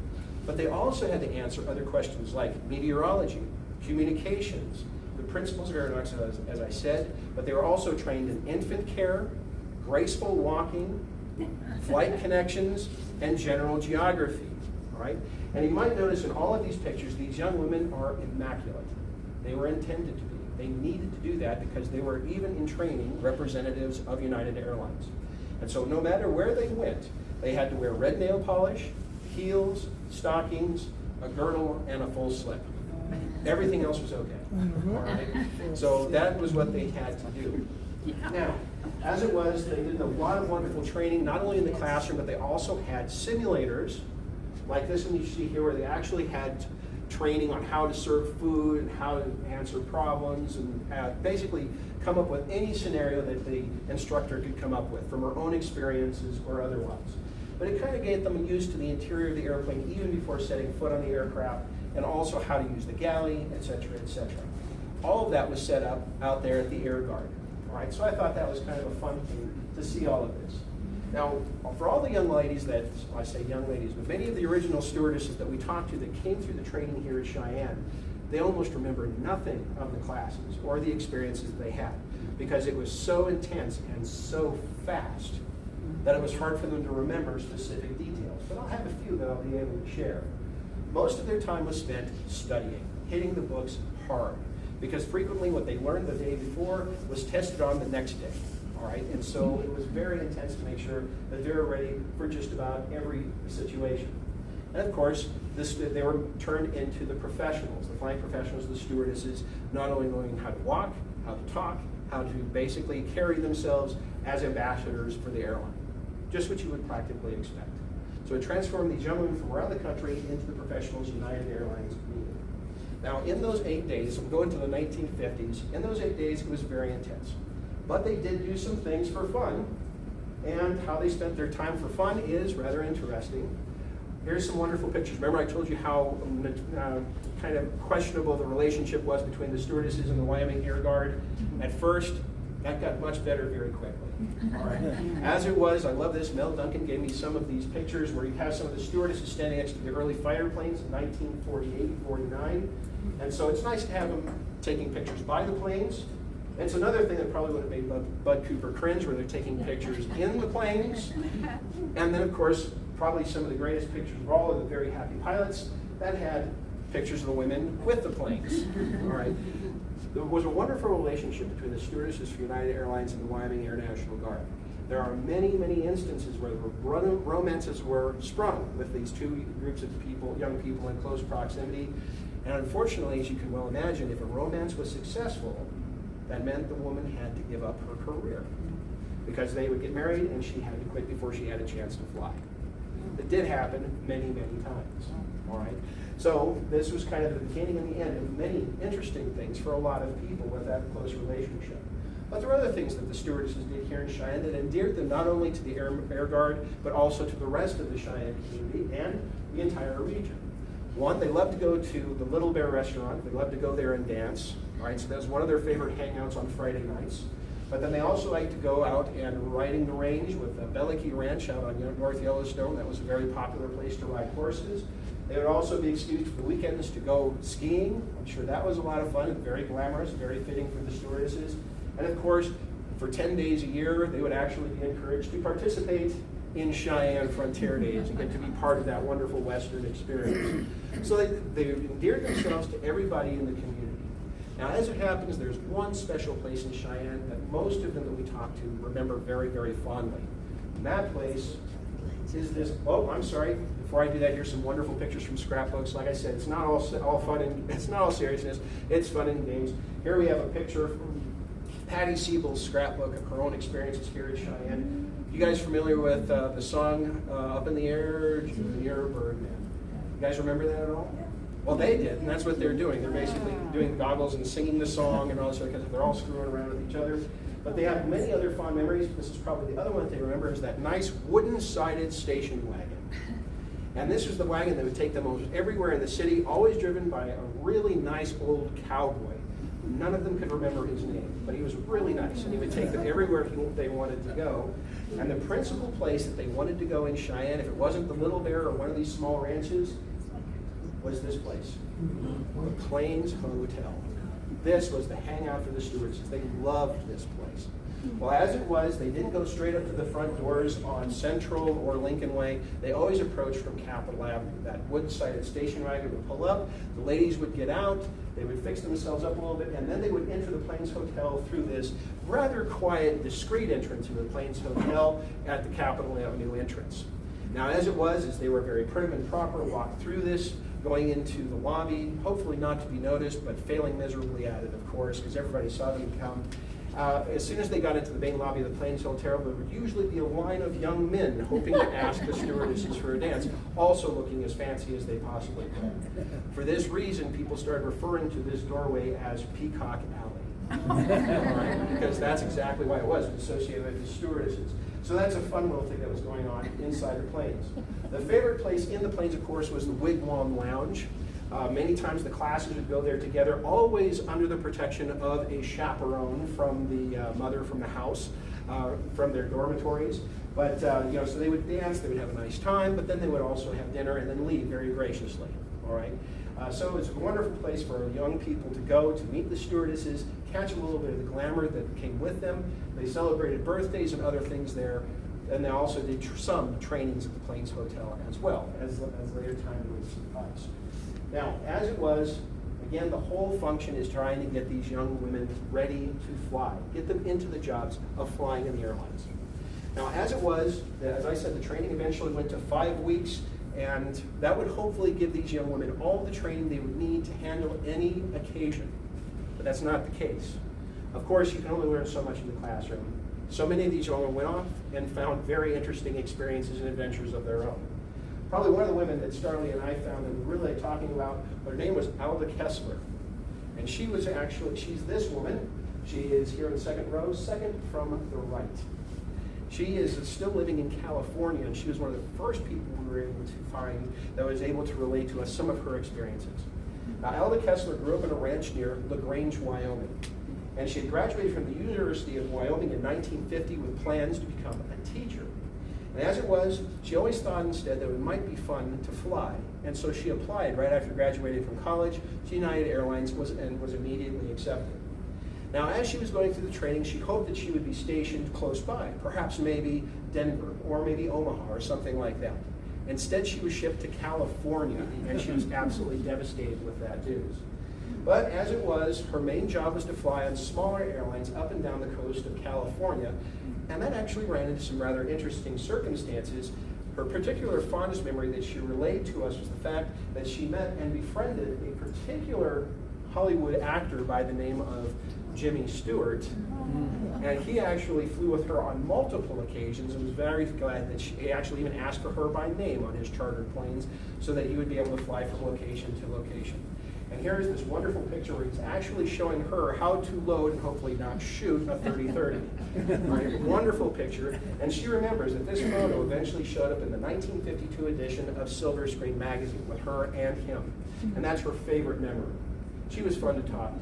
Speaker 3: But they also had to answer other questions like meteorology, communications, the principles of aeronautics, as I said, but they were also trained in infant care, graceful walking, flight connections, and general geography. All right? And you might notice in all of these pictures, these young women are immaculate. They were intended to be. They needed to do that because they were, even in training, representatives of United Airlines. And so no matter where they went, they had to wear red nail polish, heels, stockings, a girdle, and a full slip. Everything else was okay. All right? So that was what they had to do. Now, as it was, they did a lot of wonderful training, not only in the classroom, but they also had simulators, like this one you see here, where they actually had training on how to serve food and how to answer problems and basically come up with any scenario that the instructor could come up with from her own experiences or otherwise. But it kind of gave them used to the interior of the airplane even before setting foot on the aircraft, and also how to use the galley, etc., etc. All of that was set up out there at the Air Guard. All right, so I thought that was kind of a fun thing to see all of this. Now, for all the young ladies that, I say young ladies, but many of the original stewardesses that we talked to that came through the training here at Cheyenne, they almost remember nothing of the classes or the experiences they had because it was so intense and so fast that it was hard for them to remember specific details. But I'll have a few that I'll be able to share. Most of their time was spent studying, hitting the books hard, because frequently what they learned the day before was tested on the next day. All right, and so it was very intense to make sure that they were ready for just about every situation. And of course, they were turned into the professionals, the flying professionals, the stewardesses, not only knowing how to walk, how to talk, how to basically carry themselves as ambassadors for the airline. Just what you would practically expect. So it transformed these young women from around the country into the professionals United Airlines needed. Now, in those 8 days, I'm going to the 1950s, in those 8 days, it was very intense. But they did do some things for fun, and how they spent their time for fun is rather interesting. Here's some wonderful pictures. Remember I told you how kind of questionable the relationship was between the stewardesses and the Wyoming Air Guard? At first, that got much better very quickly. All right. As it was, I love this, Mel Duncan gave me some of these pictures where you have some of the stewardesses standing next to the early fighter planes in 1948, 49. And so it's nice to have them taking pictures by the planes. It's another thing that probably would have made Bud Cooper cringe, where they're taking pictures in the planes. And then, of course, probably some of the greatest pictures of all of the very happy pilots that had pictures of the women with the planes. All right. There was a wonderful relationship between the stewardesses for United Airlines and the Wyoming Air National Guard. There are many, many instances where romances were sprung with these two groups of people, young people in close proximity. And unfortunately, as you can well imagine, if a romance was successful, that meant the woman had to give up her career because they would get married and she had to quit before she had a chance to fly. It did happen many, many times. All right. So this was kind of the beginning and the end of many interesting things for a lot of people with that close relationship. But there were other things that the stewardesses did here in Cheyenne that endeared them not only to the Air Guard, but also to the rest of the Cheyenne community and the entire region. One, they loved to go to the Little Bear restaurant. They loved to go there and dance. All right, so that was one of their favorite hangouts on Friday nights. But then they also liked to go out and riding the range with Bellicke Ranch out on North Yellowstone. That was a very popular place to ride horses. They would also be excused for the weekends to go skiing. I'm sure that was a lot of fun and very glamorous, very fitting for the stewardesses. And of course, for 10 days a year, they would actually be encouraged to participate in Cheyenne Frontier Days and get to be part of that wonderful Western experience. So they endeared themselves to everybody in the community. Now, as it happens, there's one special place in Cheyenne that most of them that we talk to remember very, very fondly. And that place is this, oh, I'm sorry, before I do that, here's some wonderful pictures from scrapbooks. Like I said, it's not all fun and it's not all seriousness, it's fun and games. Here we have a picture from Patty Siebel's scrapbook of her own experiences here at Cheyenne. You guys familiar with the song Up in the Air, Junior Birdman? You guys remember that at all? Well, they did, and that's what they're doing. They're basically doing the goggles and singing the song and all this, because they're all screwing around with each other. But they have many other fond memories. This is probably the other one that they remember, is that nice wooden-sided station wagon. And this was the wagon that would take them almost everywhere in the city, always driven by a really nice old cowboy. None of them could remember his name, but he was really nice, and he would take them everywhere they wanted to go. And the principal place that they wanted to go in Cheyenne, if it wasn't the Little Bear or one of these small ranches, was this place, the Plains Hotel. This was the hangout for the stewardesses. They loved this place. Well, as it was, they didn't go straight up to the front doors on Central or Lincoln Way. They always approached from Capitol Avenue. That wood-sided station wagon would pull up, the ladies would get out, they would fix themselves up a little bit, and then they would enter the Plains Hotel through this rather quiet, discreet entrance into the Plains Hotel at the Capitol Avenue entrance. Now, as it was, as they were very prim and proper, walked through this, going into the lobby, hopefully not to be noticed, but failing miserably at it, of course, because everybody saw them come. As soon as they got into the main lobby of the Plains Hotel, there would usually be a line of young men hoping to ask the stewardesses for a dance, also looking as fancy as they possibly could. For this reason, people started referring to this doorway as Peacock Alley. All right, because that's exactly why it was associated with the stewardesses. So that's a fun little thing that was going on inside the Plains. The favorite place in the Plains, of course, was the Wigwam Lounge. Many times the classes would go there together, always under the protection of a chaperone from the mother from the house, from their dormitories. But so they would dance, they would have a nice time, but then they would also have dinner and then leave very graciously. All right. So it's a wonderful place for young people to go to meet the stewardesses, catch a little bit of the glamour that came with them. They celebrated birthdays and other things there, and they also did some trainings at the Plains Hotel as well, as later time would suffice. Now, as it was, again, the whole function is trying to get these young women ready to fly, get them into the jobs of flying in the airlines. Now, as it was, as I said, the training eventually went to 5 weeks, and that would hopefully give these young women all the training they would need to handle any occasion. But that's not the case. Of course, you can only learn so much in the classroom. So many of these young women went off and found very interesting experiences and adventures of their own. Probably one of the women that Starley and I found and really talking about, her name was Alda Kessler. And she was actually, she's this woman. She is here in the second row, second from the right. She is still living in California, and she was one of the first people we were able to find that was able to relate to us some of her experiences. Now, Alda Kessler grew up in a ranch near LaGrange, Wyoming. And she had graduated from the University of Wyoming in 1950 with plans to become a teacher. And as it was, she always thought instead that it might be fun to fly. And so she applied right after graduating from college to United Airlines and was immediately accepted. Now, as she was going through the training, she hoped that she would be stationed close by, perhaps maybe Denver or maybe Omaha or something like that. Instead, she was shipped to California, and she was absolutely devastated with that news. But as it was, her main job was to fly on smaller airlines up and down the coast of California, and that actually ran into some rather interesting circumstances. Her particular fondest memory that she relayed to us was the fact that she met and befriended a particular Hollywood actor by the name of Jimmy Stewart, and he actually flew with her on multiple occasions and was very glad that he actually even asked for her by name on his chartered planes so that he would be able to fly from location to location. And here's this wonderful picture where he's actually showing her how to load and hopefully not shoot a 30-30. Right? Wonderful picture. And she remembers that this photo eventually showed up in the 1952 edition of Silver Screen magazine with her and him. And that's her favorite memory. She was fun to talk to.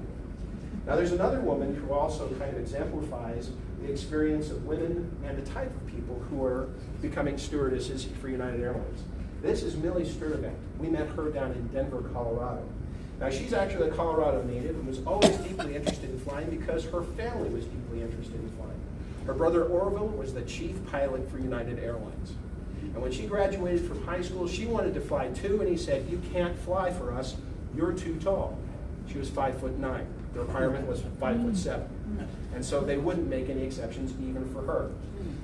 Speaker 3: Now there's another woman who also kind of exemplifies the experience of women and the type of people who are becoming stewardesses for United Airlines. This is Millie Sturdivant. We met her down in Denver, Colorado. Now she's actually a Colorado native and was always deeply interested in flying because her family was deeply interested in flying. Her brother Orville was the chief pilot for United Airlines. And when she graduated from high school, she wanted to fly too, and he said, "You can't fly for us, you're too tall." She was 5'9". The requirement was 5'7". And so they wouldn't make any exceptions even for her.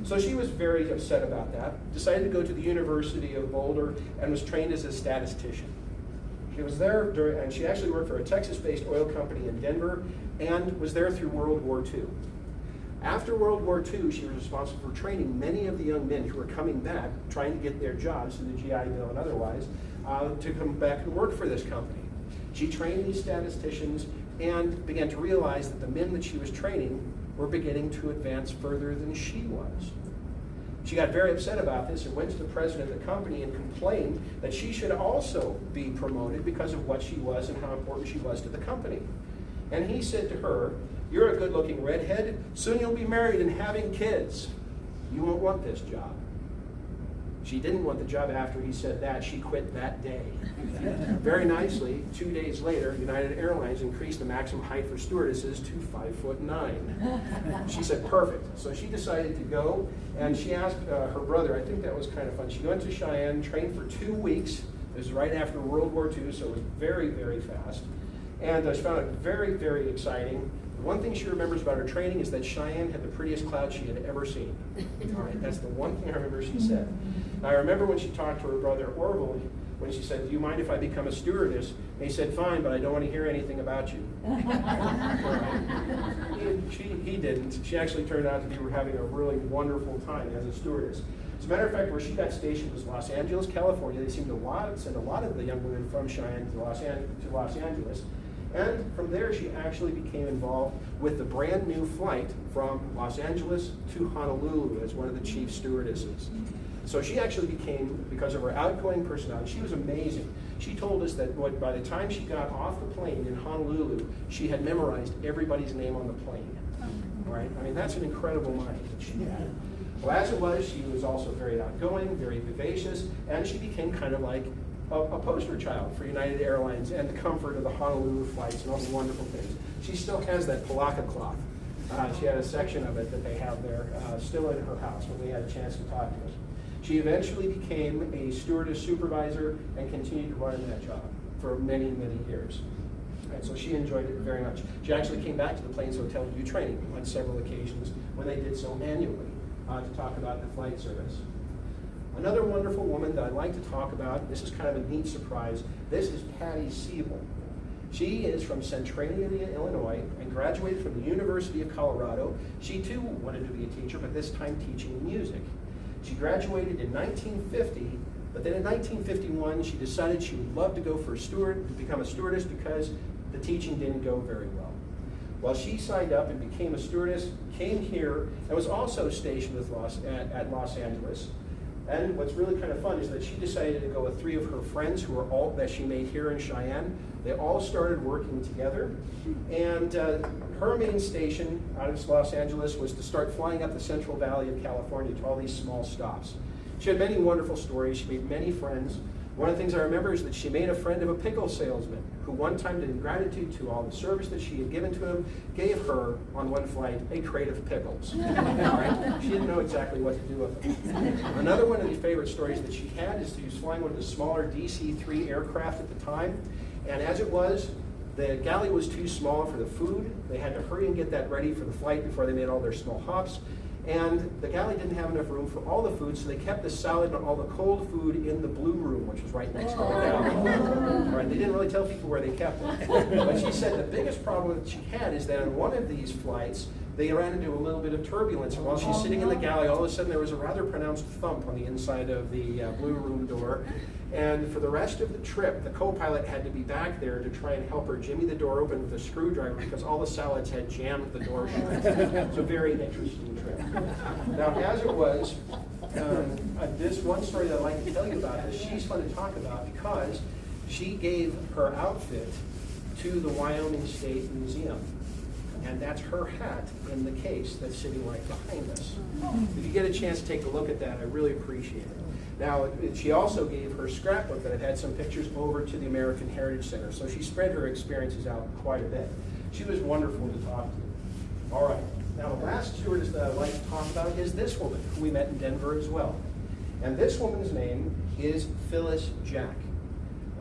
Speaker 3: So she was very upset about that, decided to go to the University of Boulder, and was trained as a statistician. She was there, and she actually worked for a Texas-based oil company in Denver, and was there through World War II. After World War II, she was responsible for training many of the young men who were coming back, trying to get their jobs through the GI Bill and otherwise, to come back and work for this company. She trained these statisticians and began to realize that the men that she was training were beginning to advance further than she was. She got very upset about this and went to the president of the company and complained that she should also be promoted because of what she was and how important she was to the company. And he said to her, "You're a good-looking redhead. Soon you'll be married and having kids. You won't want this job." She didn't want the job after he said that. She quit that day. Very nicely, 2 days later, United Airlines increased the maximum height for stewardesses to 5'9". She said, perfect. So she decided to go, and she asked her brother, I think that was kind of fun. She went to Cheyenne, trained for 2 weeks. This was right after World War II, so it was very, very fast. And she found it very, very exciting. The one thing she remembers about her training is that Cheyenne had the prettiest cloud she had ever seen. All right, that's the one thing I remember she said. Now, I remember when she talked to her brother Orville, when she said, do you mind if I become a stewardess? And he said, fine, but I don't want to hear anything about you. He didn't. She actually turned out to be having a really wonderful time as a stewardess. As a matter of fact, where she got stationed was Los Angeles, California. They seemed to send a lot of the young women from Cheyenne to Los Angeles. And from there, she actually became involved with the brand new flight from Los Angeles to Honolulu as one of the chief stewardesses. So she actually became, because of her outgoing personality, she was amazing. She told us that by the time she got off the plane in Honolulu, she had memorized everybody's name on the plane. All right? I mean, that's an incredible mind that she had. Well, as it was, she was also very outgoing, very vivacious, and she became kind of like a poster child for United Airlines and the comfort of the Honolulu flights and all the wonderful things. She still has that palaka cloth. She had a section of it that they have there still in her house when we had a chance to talk to her. She eventually became a stewardess supervisor and continued to run that job for many, many years. And so she enjoyed it very much. She actually came back to the Plains Hotel to do training on several occasions when they did so annually to talk about the flight service. Another wonderful woman that I'd like to talk about, this is kind of a neat surprise, this is Patty Siebel. She is from Centralia, Illinois, and graduated from the University of Colorado. She too wanted to be a teacher, but this time teaching music. She graduated in 1950, but then in 1951 she decided she would love to go for become a stewardess because the teaching didn't go very well. Well, she signed up and became a stewardess, came here, and was also stationed with at Los Angeles. And what's really kind of fun is that she decided to go with 3 of her friends who were all that she made here in Cheyenne. They all started working together. And her main station out of Los Angeles was to start flying up the Central Valley of California to all these small stops. She had many wonderful stories. She made many friends. One of the things I remember is that she made a friend of a pickle salesman who one time, in gratitude to all the service that she had given to him, gave her, on one flight, a crate of pickles. Right? She didn't know exactly what to do with them. Another one of the favorite stories that she had is she was flying one of the smaller DC-3 aircraft at the time, and as it was, the galley was too small for the food. They had to hurry and get that ready for the flight before they made all their small hops. And the galley didn't have enough room for all the food, so they kept the salad and all the cold food in the blue room, which was right next to the galley. All right, they didn't really tell people where they kept it. But she said the biggest problem that she had is that on one of these flights, they ran into a little bit of turbulence. And while she's sitting in the galley, all of a sudden there was a rather pronounced thump on the inside of the blue room door. And for the rest of the trip, the co-pilot had to be back there to try and help her jimmy the door open with a screwdriver because all the salads had jammed the door shut. It's a very interesting trip. Now, as it was, this one story that I'd like to tell you about is she's fun to talk about because she gave her outfit to the Wyoming State Museum. And that's her hat in the case that's sitting right behind us. If you get a chance to take a look at that, I really appreciate it. Now, she also gave her scrapbook that I've had some pictures over to the American Heritage Center, so she spread her experiences out quite a bit. She was wonderful to talk to. All right, now the last stewardess that I'd like to talk about is this woman, who we met in Denver as well. And this woman's name is Phyllis Jack.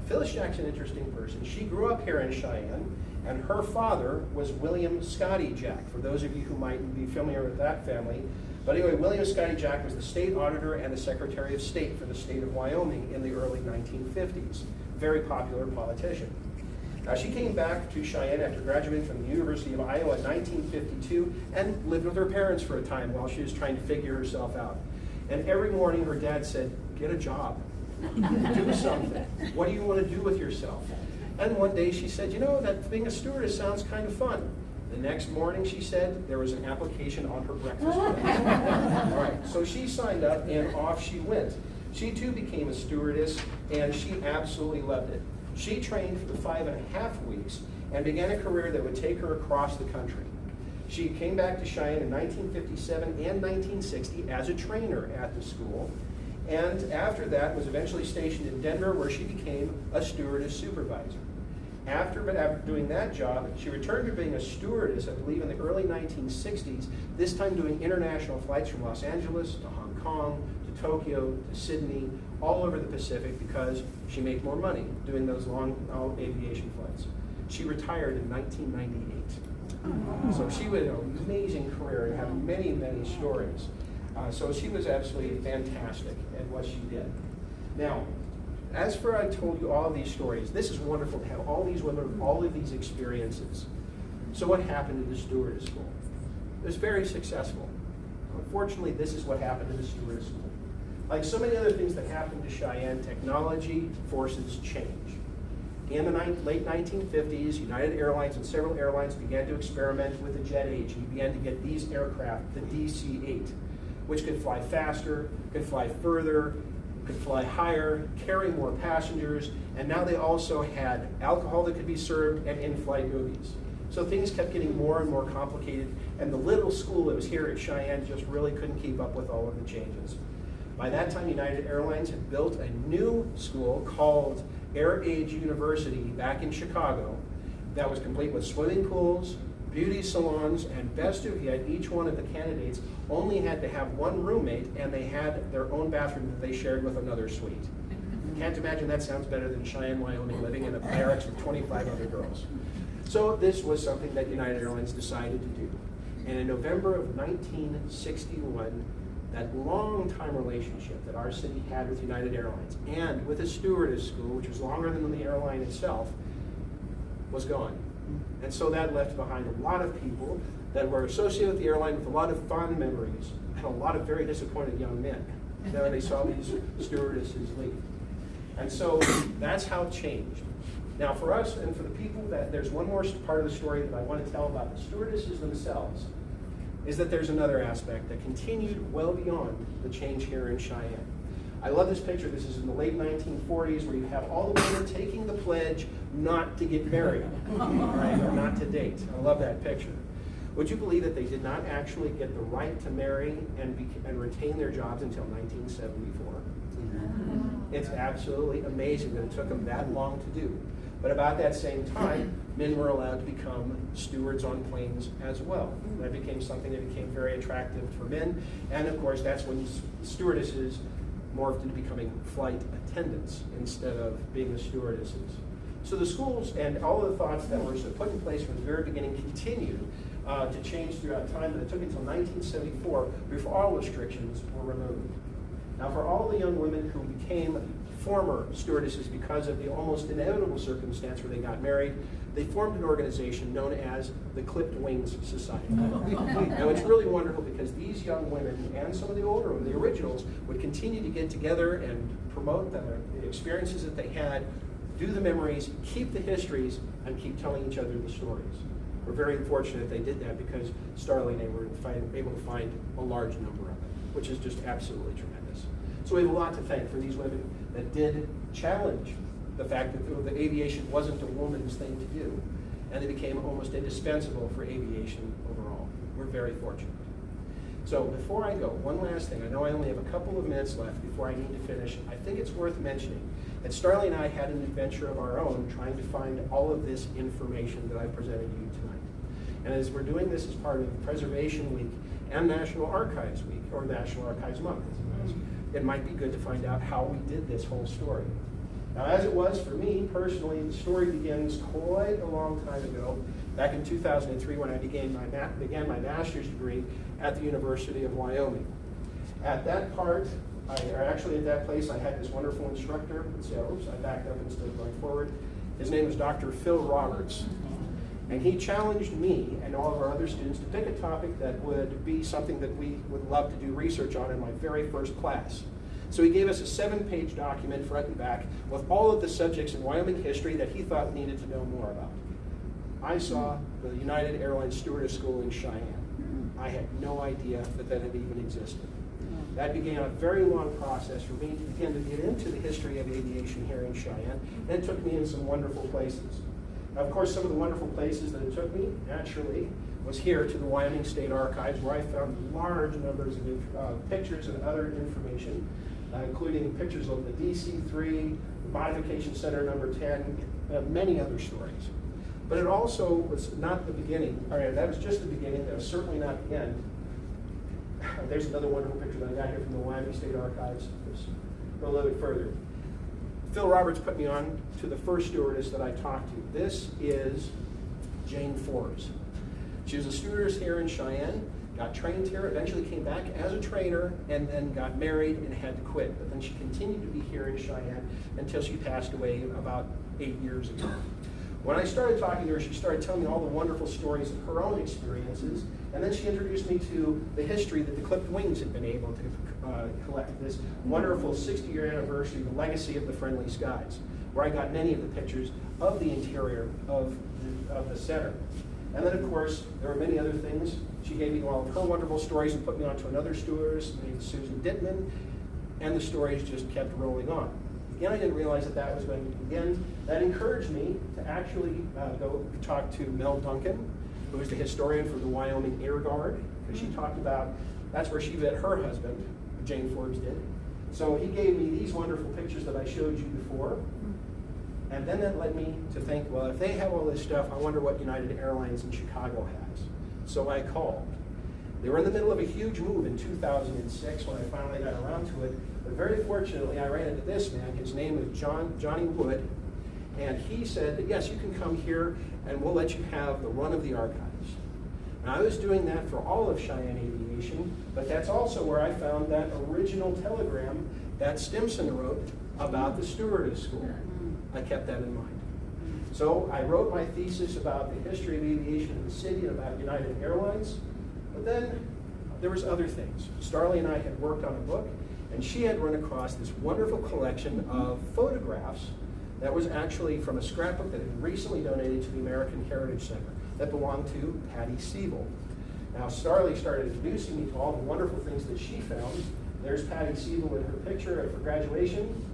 Speaker 3: Phyllis Jack's an interesting person. She grew up here in Cheyenne, and her father was William Scotty Jack, for those of you who might be familiar with that family. But anyway, William Scotty Jack was the state auditor and the Secretary of State for the state of Wyoming in the early 1950s. Very popular politician. Now, she came back to Cheyenne after graduating from the University of Iowa in 1952 and lived with her parents for a time while she was trying to figure herself out. And every morning her dad said, get a job, do something. What do you want to do with yourself? And one day she said, you know, that being a stewardess sounds kind of fun. The next morning, she said, there was an application on her breakfast plate. All right, so she signed up and off she went. She too became a stewardess and she absolutely loved it. She trained for 5.5 weeks and began a career that would take her across the country. She came back to Cheyenne in 1957 and 1960 as a trainer at the school. And after that, was eventually stationed in Denver, where she became a stewardess supervisor. After doing that job, she returned to being a stewardess, I believe, in the early 1960s, this time doing international flights from Los Angeles to Hong Kong, to Tokyo, to Sydney, all over the Pacific, because she made more money doing those long aviation flights. She retired in 1998. So she had an amazing career and had many, many stories. So she was absolutely fantastic at what she did. Now, as for I told you all of these stories, this is wonderful to have all these women with all of these experiences. So what happened to the stewardess school? It was very successful. Unfortunately, this is what happened to the stewardess school. Like so many other things that happened to Cheyenne, technology forces change. In the late 1950s, United Airlines and several airlines began to experiment with the jet age. You began to get these aircraft, the DC-8, which could fly faster, could fly further, could fly higher, carry more passengers, and now they also had alcohol that could be served and in-flight movies. So things kept getting more and more complicated, and the little school that was here at Cheyenne just really couldn't keep up with all of the changes. By that time, United Airlines had built a new school called Air Age University back in Chicago that was complete with swimming pools, beauty salons, and best of yet, each one of the candidates only had to have one roommate, and they had their own bathroom that they shared with another suite. Can't imagine that sounds better than Cheyenne, Wyoming, living in a barracks with 25 other girls. So this was something that United Airlines decided to do. And in November of 1961, that long-time relationship that our city had with United Airlines and with the stewardess school, which was longer than the airline itself, was gone. And so that left behind a lot of people that were associated with the airline with a lot of fond memories and a lot of very disappointed young men when they saw these stewardesses leave. And so that's how it changed. Now for us and for the people, that there's one more part of the story that I want to tell about the stewardesses themselves, is that there's another aspect that continued well beyond the change here in Cheyenne. I love this picture. This is in the late 1940s, where you have all the women taking the pledge not to get married, right, or not to date. I love that picture. Would you believe that they did not actually get the right to marry and retain their jobs until 1974? It's absolutely amazing that it took them that long to do. But about that same time, men were allowed to become stewards on planes as well. That became something that became very attractive for men. And of course, that's when stewardesses morphed into becoming flight attendants instead of being the stewardesses. So the schools and all of the thoughts that were put in place from the very beginning continued to change throughout time, but it took until 1974 before all restrictions were removed. Now for all the young women who became former stewardesses because of the almost inevitable circumstance where they got married, they formed an organization known as the Clipped Wings Society. Now it's really wonderful because these young women and some of the older women, the originals, would continue to get together and promote the experiences that they had, do the memories, keep the histories, and keep telling each other the stories. We're very fortunate they did that because Starley and they were able to find a large number of them, which is just absolutely tremendous. So we have a lot to thank for these women that did challenge the fact that the aviation wasn't a woman's thing to do, and they became almost indispensable for aviation overall. We're very fortunate. So before I go, one last thing. I know I only have a couple of minutes left before I need to finish. I think it's worth mentioning that Starley and I had an adventure of our own trying to find all of this information that I presented you tonight. And as we're doing this as part of Preservation Week and National Archives Week, or National Archives Month, it might be good to find out how we did this whole story. Now, as it was for me personally, the story begins quite a long time ago, back in 2003 when I began my master's degree at the University of Wyoming. At that place, I had this wonderful instructor. I backed up instead of going forward. His name was Dr. Phil Roberts. And he challenged me and all of our other students to pick a topic that would be something that we would love to do research on in my very first class. So he gave us a 7-page document front and back with all of the subjects in Wyoming history that he thought we needed to know more about. I saw the United Airlines Stewardess School in Cheyenne. I had no idea that had even existed. That began a very long process for me to begin to get into the history of aviation here in Cheyenne, and it took me in some wonderful places. Now, of course, some of the wonderful places that it took me, naturally, was here to the Wyoming State Archives, where I found large numbers of pictures and other information including pictures of the DC-3, Modification Center number 10, many other stories. But it also was not the beginning. All right, that was just the beginning. That was certainly not the end. There's another wonderful picture that I got here from the Wyoming State Archives. Let's go a little bit further. Phil Roberts put me on to the first stewardess that I talked to. This is Jane Forbes. She was a stewardess here in Cheyenne, got trained here, eventually came back as a trainer, and then got married and had to quit. But then she continued to be here in Cheyenne until she passed away about 8 years ago. When I started talking to her, she started telling me all the wonderful stories of her own experiences, and then she introduced me to the history that the Clipped Wings had been able to collect, this wonderful 60-year anniversary, the legacy of the Friendly Skies, where I got many of the pictures of the interior of the center. And then, of course, there were many other things. She gave me all of her wonderful stories and put me on to another stewardess named Susan Dittman, and the stories just kept rolling on. Again, I didn't realize that that was going to begin. That encouraged me to actually go talk to Mel Duncan, who is the historian for the Wyoming Air Guard, because she talked about, that's where she met her husband, Jane Forbes did. So he gave me these wonderful pictures that I showed you before. And then that led me to think, well, if they have all this stuff, I wonder what United Airlines in Chicago has. So I called. They were in the middle of a huge move in 2006 when I finally got around to it. But very fortunately, I ran into this man. His name is Johnny Wood. And he said that, yes, you can come here and we'll let you have the run of the archives. And I was doing that for all of Cheyenne Aviation, but that's also where I found that original telegram that Stimson wrote about the Stewardess School. I kept that in mind. So I wrote my thesis about the history of aviation in the city and about United Airlines. But then there was other things. Starlee and I had worked on a book, and she had run across this wonderful collection of photographs that was actually from a scrapbook that had recently donated to the American Heritage Center that belonged to Patty Siebel. Now Starlee started introducing me to all the wonderful things that she found. There's Patty Siebel in her picture at her graduation.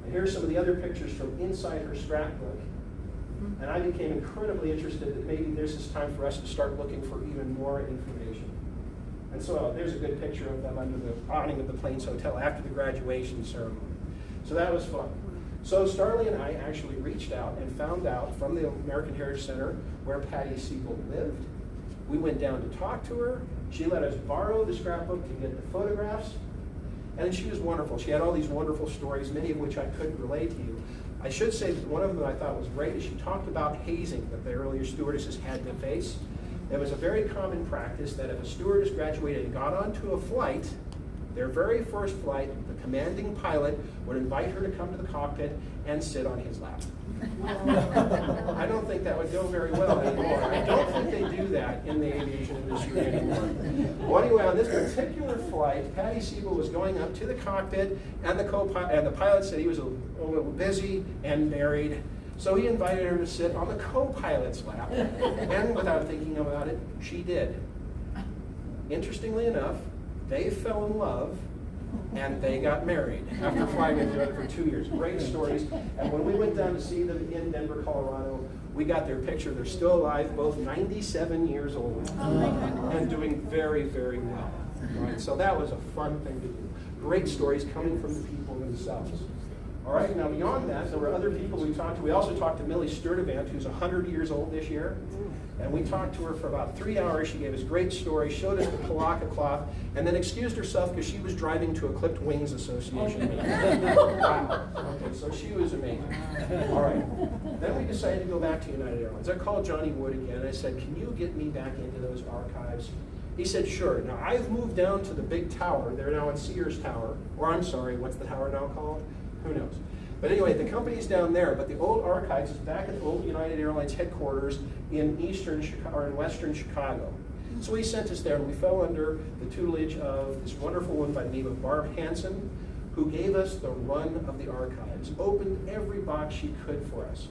Speaker 3: And here's some of the other pictures from inside her scrapbook. And I became incredibly interested that maybe this is time for us to start looking for even more information. And so there's a good picture of them under the awning of the Plains Hotel after the graduation ceremony. So that was fun. So Starlee and I actually reached out and found out from the American Heritage Center where Patty Siebel lived. We went down to talk to her. She let us borrow the scrapbook to get the photographs. And she was wonderful. She had all these wonderful stories, many of which I couldn't relate to you. I should say that one of them that I thought was great is she talked about hazing that the earlier stewardesses had to face. It was a very common practice that if a stewardess graduated and got onto a flight, their very first flight, the commanding pilot would invite her to come to the cockpit and sit on his lap. I don't think that would go very well anymore. I don't think they do that in the aviation industry anymore. Well, anyway, on this particular flight, Patty Siebel was going up to the cockpit, and the pilot said he was a little busy and married, so he invited her to sit on the co-pilot's lap, and without thinking about it, she did. Interestingly enough, they fell in love, and they got married after flying together for 2 years. Great stories. And when we went down to see them in Denver, Colorado, we got their picture. They're still alive, both 97 years old, and doing very, very well. Right? So that was a fun thing to do. Great stories coming from the people themselves. All right, now beyond that, there were other people we talked to. We also talked to Millie Sturdivant, who's 100 years old this year. And we talked to her for about 3 hours. She gave us great stories, showed us the Palaka cloth, and then excused herself because she was driving to a Clipped Wings Association meeting. Wow. Okay, so she was amazing. All right. Then we decided to go back to United Airlines. I called Johnny Wood again. I said, can you get me back into those archives? He said, sure. Now, I've moved down to the big tower. They're now at Sears Tower. Or I'm sorry, what's the tower now called? Who knows? But anyway, the company's down there, but the old archives is back at the old United Airlines headquarters in western Chicago. So he sent us there, and we fell under the tutelage of this wonderful woman by the name of Barb Hansen, who gave us the run of the archives, opened every box she could for us.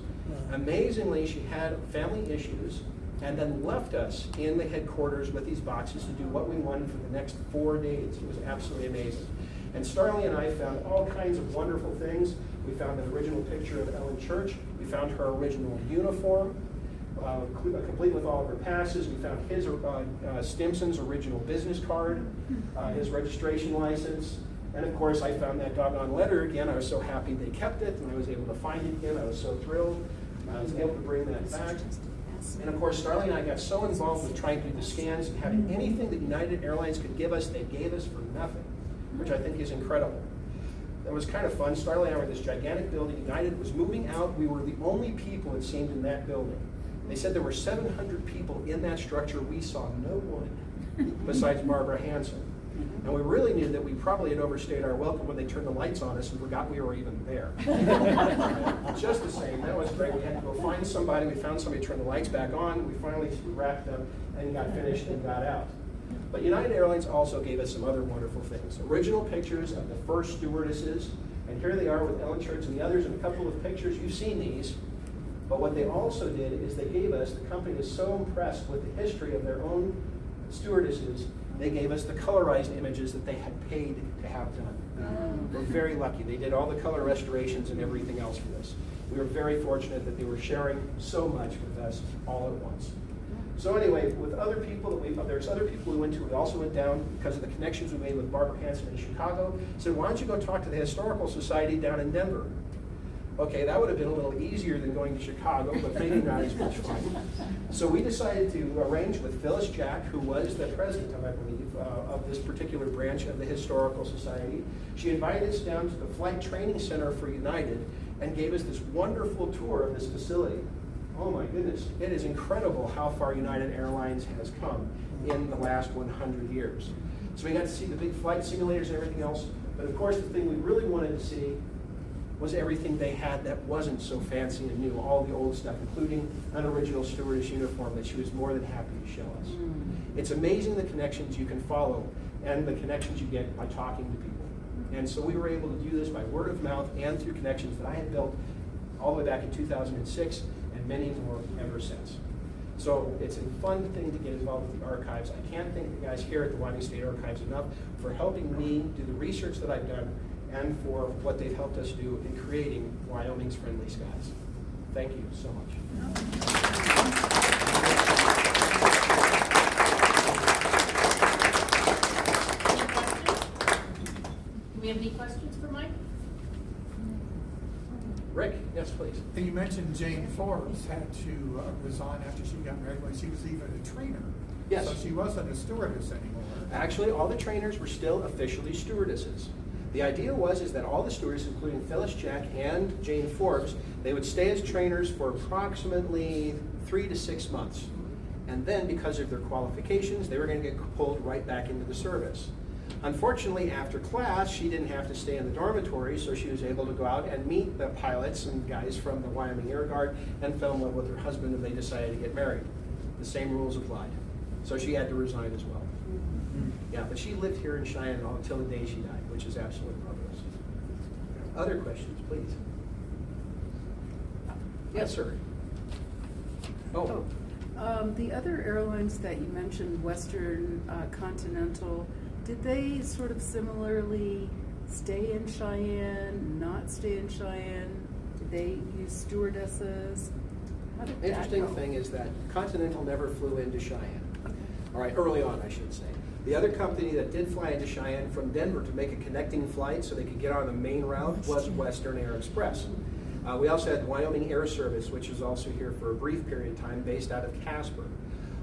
Speaker 3: Amazingly, she had family issues, and then left us in the headquarters with these boxes to do what we wanted for the next 4 days. It was absolutely amazing. And Starlee and I found all kinds of wonderful things. We found an original picture of Ellen Church. We found her original uniform, complete with all of her passes. We found his Stimson's original business card, his registration license, And of course, I found that doggone letter again. I was so happy they kept it, and I was able to find it again. I was so thrilled. I was able to bring that back. And of course, Starling and I got so involved with trying to do the scans and having anything that United Airlines could give us, they gave us for nothing, which I think is incredible. That was kind of fun. Starling and I were in this gigantic building. United was moving out. We were the only people, it seemed, in that building. They said there were 700 people in that structure. We saw no one besides Barbara Hansen. And we really knew that we probably had overstayed our welcome when they turned the lights on us and forgot we were even there. Just the same, that was great. We had to go find somebody. We found somebody to turn the lights back on. We finally wrapped up and got finished and got out. But United Airlines also gave us some other wonderful things. Original pictures of the first stewardesses, and here they are with Ellen Church and the others, and a couple of pictures. You've seen these. But what they also did is they gave us, the company was so impressed with the history of their own stewardesses, they gave us the colorized images that they had paid to have done. We're very lucky. They did all the color restorations and everything else for this. We were very fortunate that they were sharing so much with us all at once. So anyway, with other people there's other people we went to. We also went down because of the connections we made with Barbara Hansen in Chicago. Said, why don't you go talk to the Historical Society down in Denver? Okay, that would have been a little easier than going to Chicago, but maybe not as much fun. So we decided to arrange with Phyllis Jack, who was the president, I believe, of this particular branch of the Historical Society. She invited us down to the Flight Training Center for United and gave us this wonderful tour of this facility. Oh my goodness, it is incredible how far United Airlines has come in the last 100 years. So we got to see the big flight simulators and everything else, but of course the thing we really wanted to see was everything they had that wasn't so fancy and new, all the old stuff, including an original stewardess uniform that she was more than happy to show us. It's amazing the connections you can follow and the connections you get by talking to people. And so we were able to do this by word of mouth and through connections that I had built all the way back in 2006 and many more ever since. So it's a fun thing to get involved with the archives. I can't thank the guys here at the Wyoming State Archives enough for helping me do the research that I've done and for what they've helped us do in creating Wyoming's Friendly Skies. Thank you so much.
Speaker 1: Do we have any questions for Mike?
Speaker 3: Rick, yes, please.
Speaker 4: And you mentioned Jane Forbes had to resign after she got married when she was even a trainer.
Speaker 3: Yes.
Speaker 4: So she wasn't a stewardess anymore.
Speaker 3: Actually, all the trainers were still officially stewardesses. The idea is that all the stewardesses, including Phyllis Jack and Jane Forbes, they would stay as trainers for approximately 3 to 6 months. And then, because of their qualifications, they were going to get pulled right back into the service. Unfortunately, after class, she didn't have to stay in the dormitory, so she was able to go out and meet the pilots and guys from the Wyoming Air Guard and fell in love with her husband, and they decided to get married. The same rules applied. So she had to resign as well. Yeah, but she lived here in Cheyenne until the day she died, which is absolutely marvelous. Other questions, please? Yes, sir. Oh.
Speaker 5: The other airlines that you mentioned, Western, Continental, did they sort of similarly stay in Cheyenne, not stay in Cheyenne? Did they use stewardesses? How did that
Speaker 3: Interesting
Speaker 5: go?
Speaker 3: thing is that Continental never flew into Cheyenne.
Speaker 5: Okay.
Speaker 3: All right, early on, I should say. The other company that did fly into Cheyenne from Denver to make a connecting flight so they could get on the main route was Western Air Express. We also had Wyoming Air Service, which is also here for a brief period of time, based out of Casper.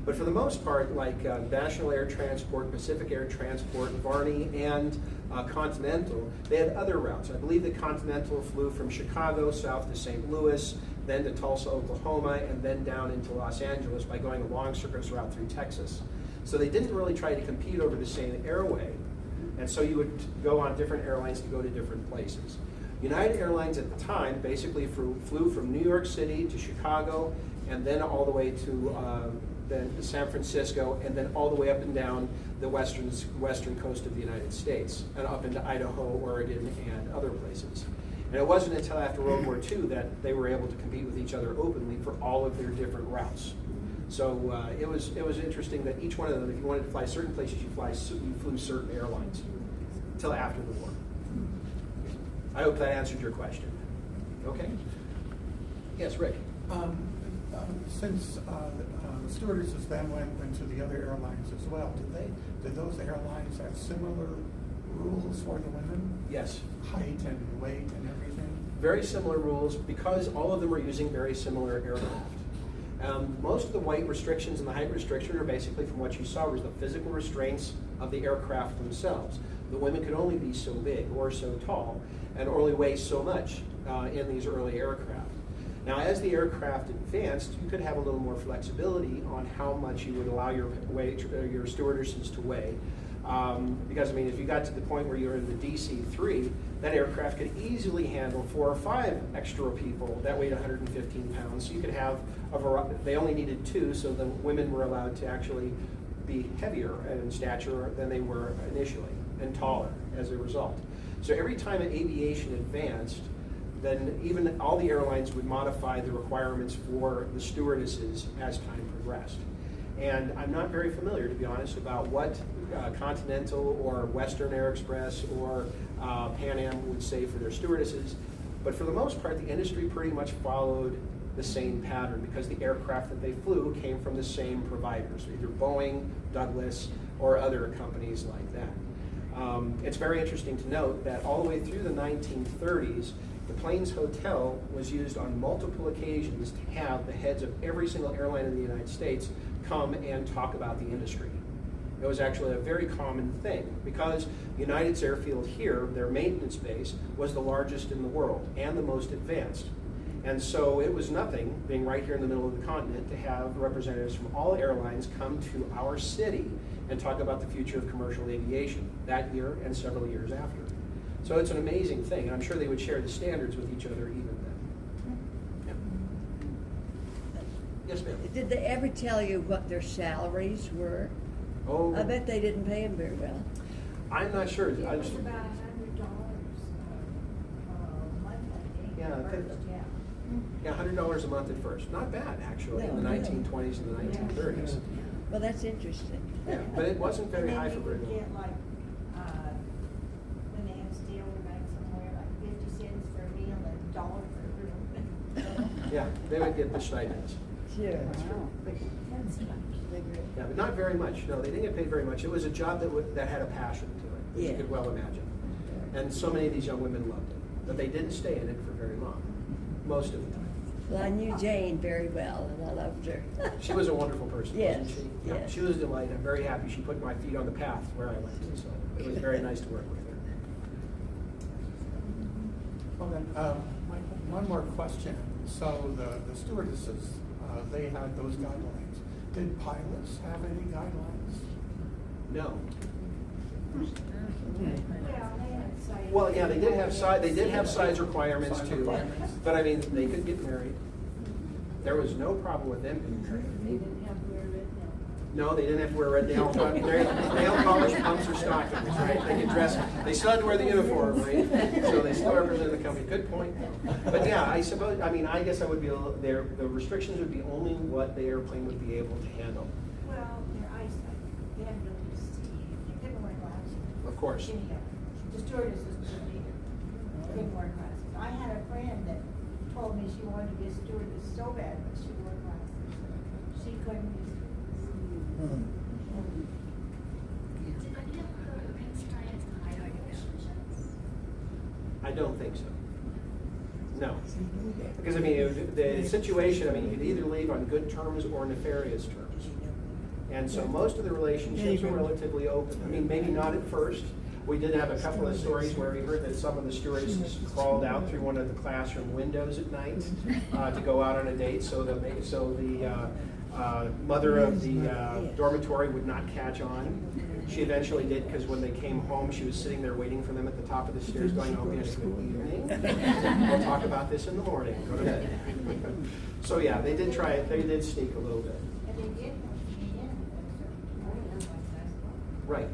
Speaker 3: But for the most part, like National Air Transport, Pacific Air Transport, Varney, and Continental, they had other routes. I believe that Continental flew from Chicago south to St. Louis, then to Tulsa, Oklahoma, and then down into Los Angeles by going a long circuitous route through Texas. So they didn't really try to compete over the same airway, and so you would go on different airlines to go to different places. United Airlines at the time basically flew from New York City to Chicago, and then all the way to San Francisco, and then all the way up and down the western coast of the United States, and up into Idaho, Oregon, and other places. And it wasn't until after World War II that they were able to compete with each other openly for all of their different routes. So it was interesting that each one of them, if you wanted to fly certain places, you flew certain airlines until after the war. I hope that answered your question. Okay. Yes, Rick.
Speaker 4: Since Stewardesses then went into the other airlines as well, did those airlines have similar rules for the women?
Speaker 3: Yes.
Speaker 4: Height and weight and everything?
Speaker 3: Very similar rules because all of them are using very similar aircraft. Most of the weight restrictions and the height restriction are basically from what you saw was the physical restraints of the aircraft themselves. The women could only be so big or so tall and only weigh so much in these early aircraft. Now, as the aircraft advanced, you could have a little more flexibility on how much you would allow your stewardesses to weigh. Because, I mean, if you got to the point where you're in the DC-3, that aircraft could easily handle 4 or 5 extra people that weighed 115 pounds. So you could have a variety. They only needed 2, so the women were allowed to actually be heavier in stature than they were initially, and taller as a result. So every time aviation advanced, then even all the airlines would modify the requirements for the stewardesses as time progressed. And I'm not very familiar, to be honest, about what Continental or Western Air Express or Pan Am would say for their stewardesses. But for the most part, the industry pretty much followed the same pattern because the aircraft that they flew came from the same providers, either Boeing, Douglas, or other companies like that. It's very interesting to note that all the way through the 1930s, the Plains Hotel was used on multiple occasions to have the heads of every single airline in the United States come and talk about the industry. It was actually a very common thing because United's airfield here, their maintenance base, was the largest in the world and the most advanced. And so it was nothing, being right here in the middle of the continent, to have representatives from all airlines come to our city and talk about the future of commercial aviation that year and several years after. So it's an amazing thing, and I'm sure they would share the standards with each other even then. Yeah. Yes, ma'am.
Speaker 6: Did they ever tell you what their salaries were?
Speaker 3: Oh,
Speaker 6: I bet they didn't pay them very well.
Speaker 3: I'm not sure.
Speaker 7: It was about $100 a month, I think.
Speaker 3: Yeah, I think-
Speaker 7: First, yeah.
Speaker 3: Yeah, $100 a month at first. Not bad, actually, in the
Speaker 6: No, no.
Speaker 3: 1920s and the 1930s.
Speaker 6: Well, that's interesting.
Speaker 3: Yeah, but it wasn't very
Speaker 7: And
Speaker 3: high
Speaker 7: then
Speaker 3: for
Speaker 7: you
Speaker 3: very
Speaker 7: would
Speaker 3: long.
Speaker 7: get like, when they have steel back somewhere, like 50 cents for a meal and $1 for a room.
Speaker 3: Yeah, they would get the stipends.
Speaker 6: Sure.
Speaker 5: Wow.
Speaker 7: That's much.
Speaker 3: Yeah, but not very much. No, they didn't get paid very much. It was a job that had a passion to it, as you
Speaker 6: Yeah.
Speaker 3: could well imagine. And so many of these young women loved it, but they didn't stay in it for very long, most of the time.
Speaker 6: Well, I knew Jane very well, and I loved her.
Speaker 3: She was a wonderful person,
Speaker 6: Yes,
Speaker 3: wasn't she? Yeah,
Speaker 6: yes.
Speaker 3: she was a delight. I'm very happy she put my feet on the path where I went, so it was very nice to work with her.
Speaker 4: Well then, one more question. So the stewardesses, they had those guidelines. Did pilots have any guidelines?
Speaker 3: No.
Speaker 7: Well, they had size.
Speaker 3: Well, yeah, they did have size requirements
Speaker 4: Size
Speaker 3: too,
Speaker 4: requirements.
Speaker 3: but I mean, they could get married. There was no problem with them being married.
Speaker 7: They didn't have to wear red nails.
Speaker 3: No, they didn't have to wear red nail polish pumps or stockings, right? They could dress, they still had to wear the uniform, right? So they still represented the company. Good point. But yeah, I suppose, I mean, I guess I would be, the restrictions would be only what the airplane would be able to handle.
Speaker 7: Well, their eyesight, they had really to see, they couldn't wear glasses.
Speaker 3: Of course.
Speaker 7: Anyhow, the stewardesses couldn't either. They couldn't wear glasses. I had a friend that told me she wanted to be a stewardess so bad, but she wore glasses. She couldn't be a stewardess.
Speaker 3: I don't think so. No. Because I mean, the situation, I mean, you could either leave on good terms or nefarious terms. And so most of the relationships are relatively open. I mean, maybe not at first. We did have a couple of stories where we heard that some of the stewardesses crawled out through one of the classroom windows at night to go out on a date so the mother of the dormitory would not catch on. She eventually did because when they came home, she was sitting there waiting for them at the top of the stairs going, "Oh, yes, good evening. We'll talk about this in the morning. Go to bed." So yeah, they did try it. They did sneak a little bit.
Speaker 7: And they did want to be in at a certain point.
Speaker 3: Right,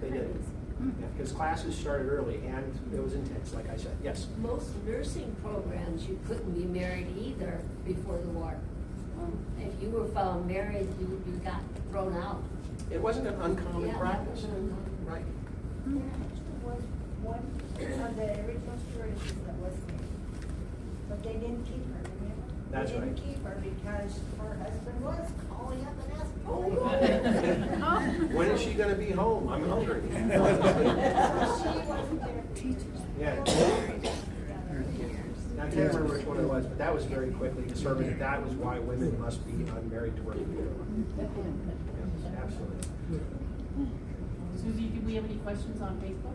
Speaker 3: they did. Yeah, because classes started early and it was intense, like I said. Yes?
Speaker 8: Most nursing programs, you couldn't be married either before the war. If you were found married, you got thrown out.
Speaker 3: It wasn't an uncommon
Speaker 8: Yeah,
Speaker 3: practice.
Speaker 8: that was uncommon.
Speaker 3: Right.
Speaker 7: There actually was one of the original stewardesses that was married, but they didn't keep her, remember?
Speaker 3: That's
Speaker 7: We
Speaker 3: right.
Speaker 7: didn't keep her because her husband was calling up and asking.
Speaker 3: When is she gonna be home? I'm hungry.
Speaker 7: So she wasn't there.
Speaker 3: Yeah. I can't remember which one it was, but that was very quickly determined that that was why women must be unmarried to work in the airline. Yes, absolutely.
Speaker 1: Susie, do we have any questions on Facebook?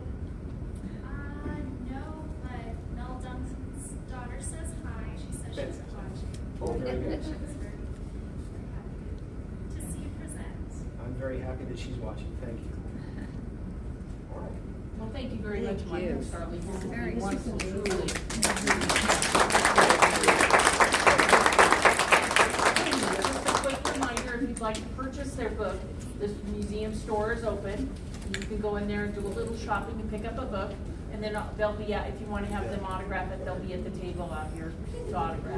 Speaker 9: No, but Mel Duncan's daughter says hi. She says she's watching.
Speaker 3: Oh, very good.
Speaker 9: She was very happy to see you present.
Speaker 3: I'm very happy that she's watching. Thank you. All right.
Speaker 1: Well, thank you very much,
Speaker 6: Thank
Speaker 1: Mike
Speaker 6: you.
Speaker 1: and Charlie. This has
Speaker 5: Very
Speaker 1: been wonderful, truly. Just a quick reminder, if you'd like to purchase their book, the museum store is open. You can go in there and do a little shopping and pick up a book, and then they'll be at, if you want to have them autograph it, they'll be at the table out here to autograph.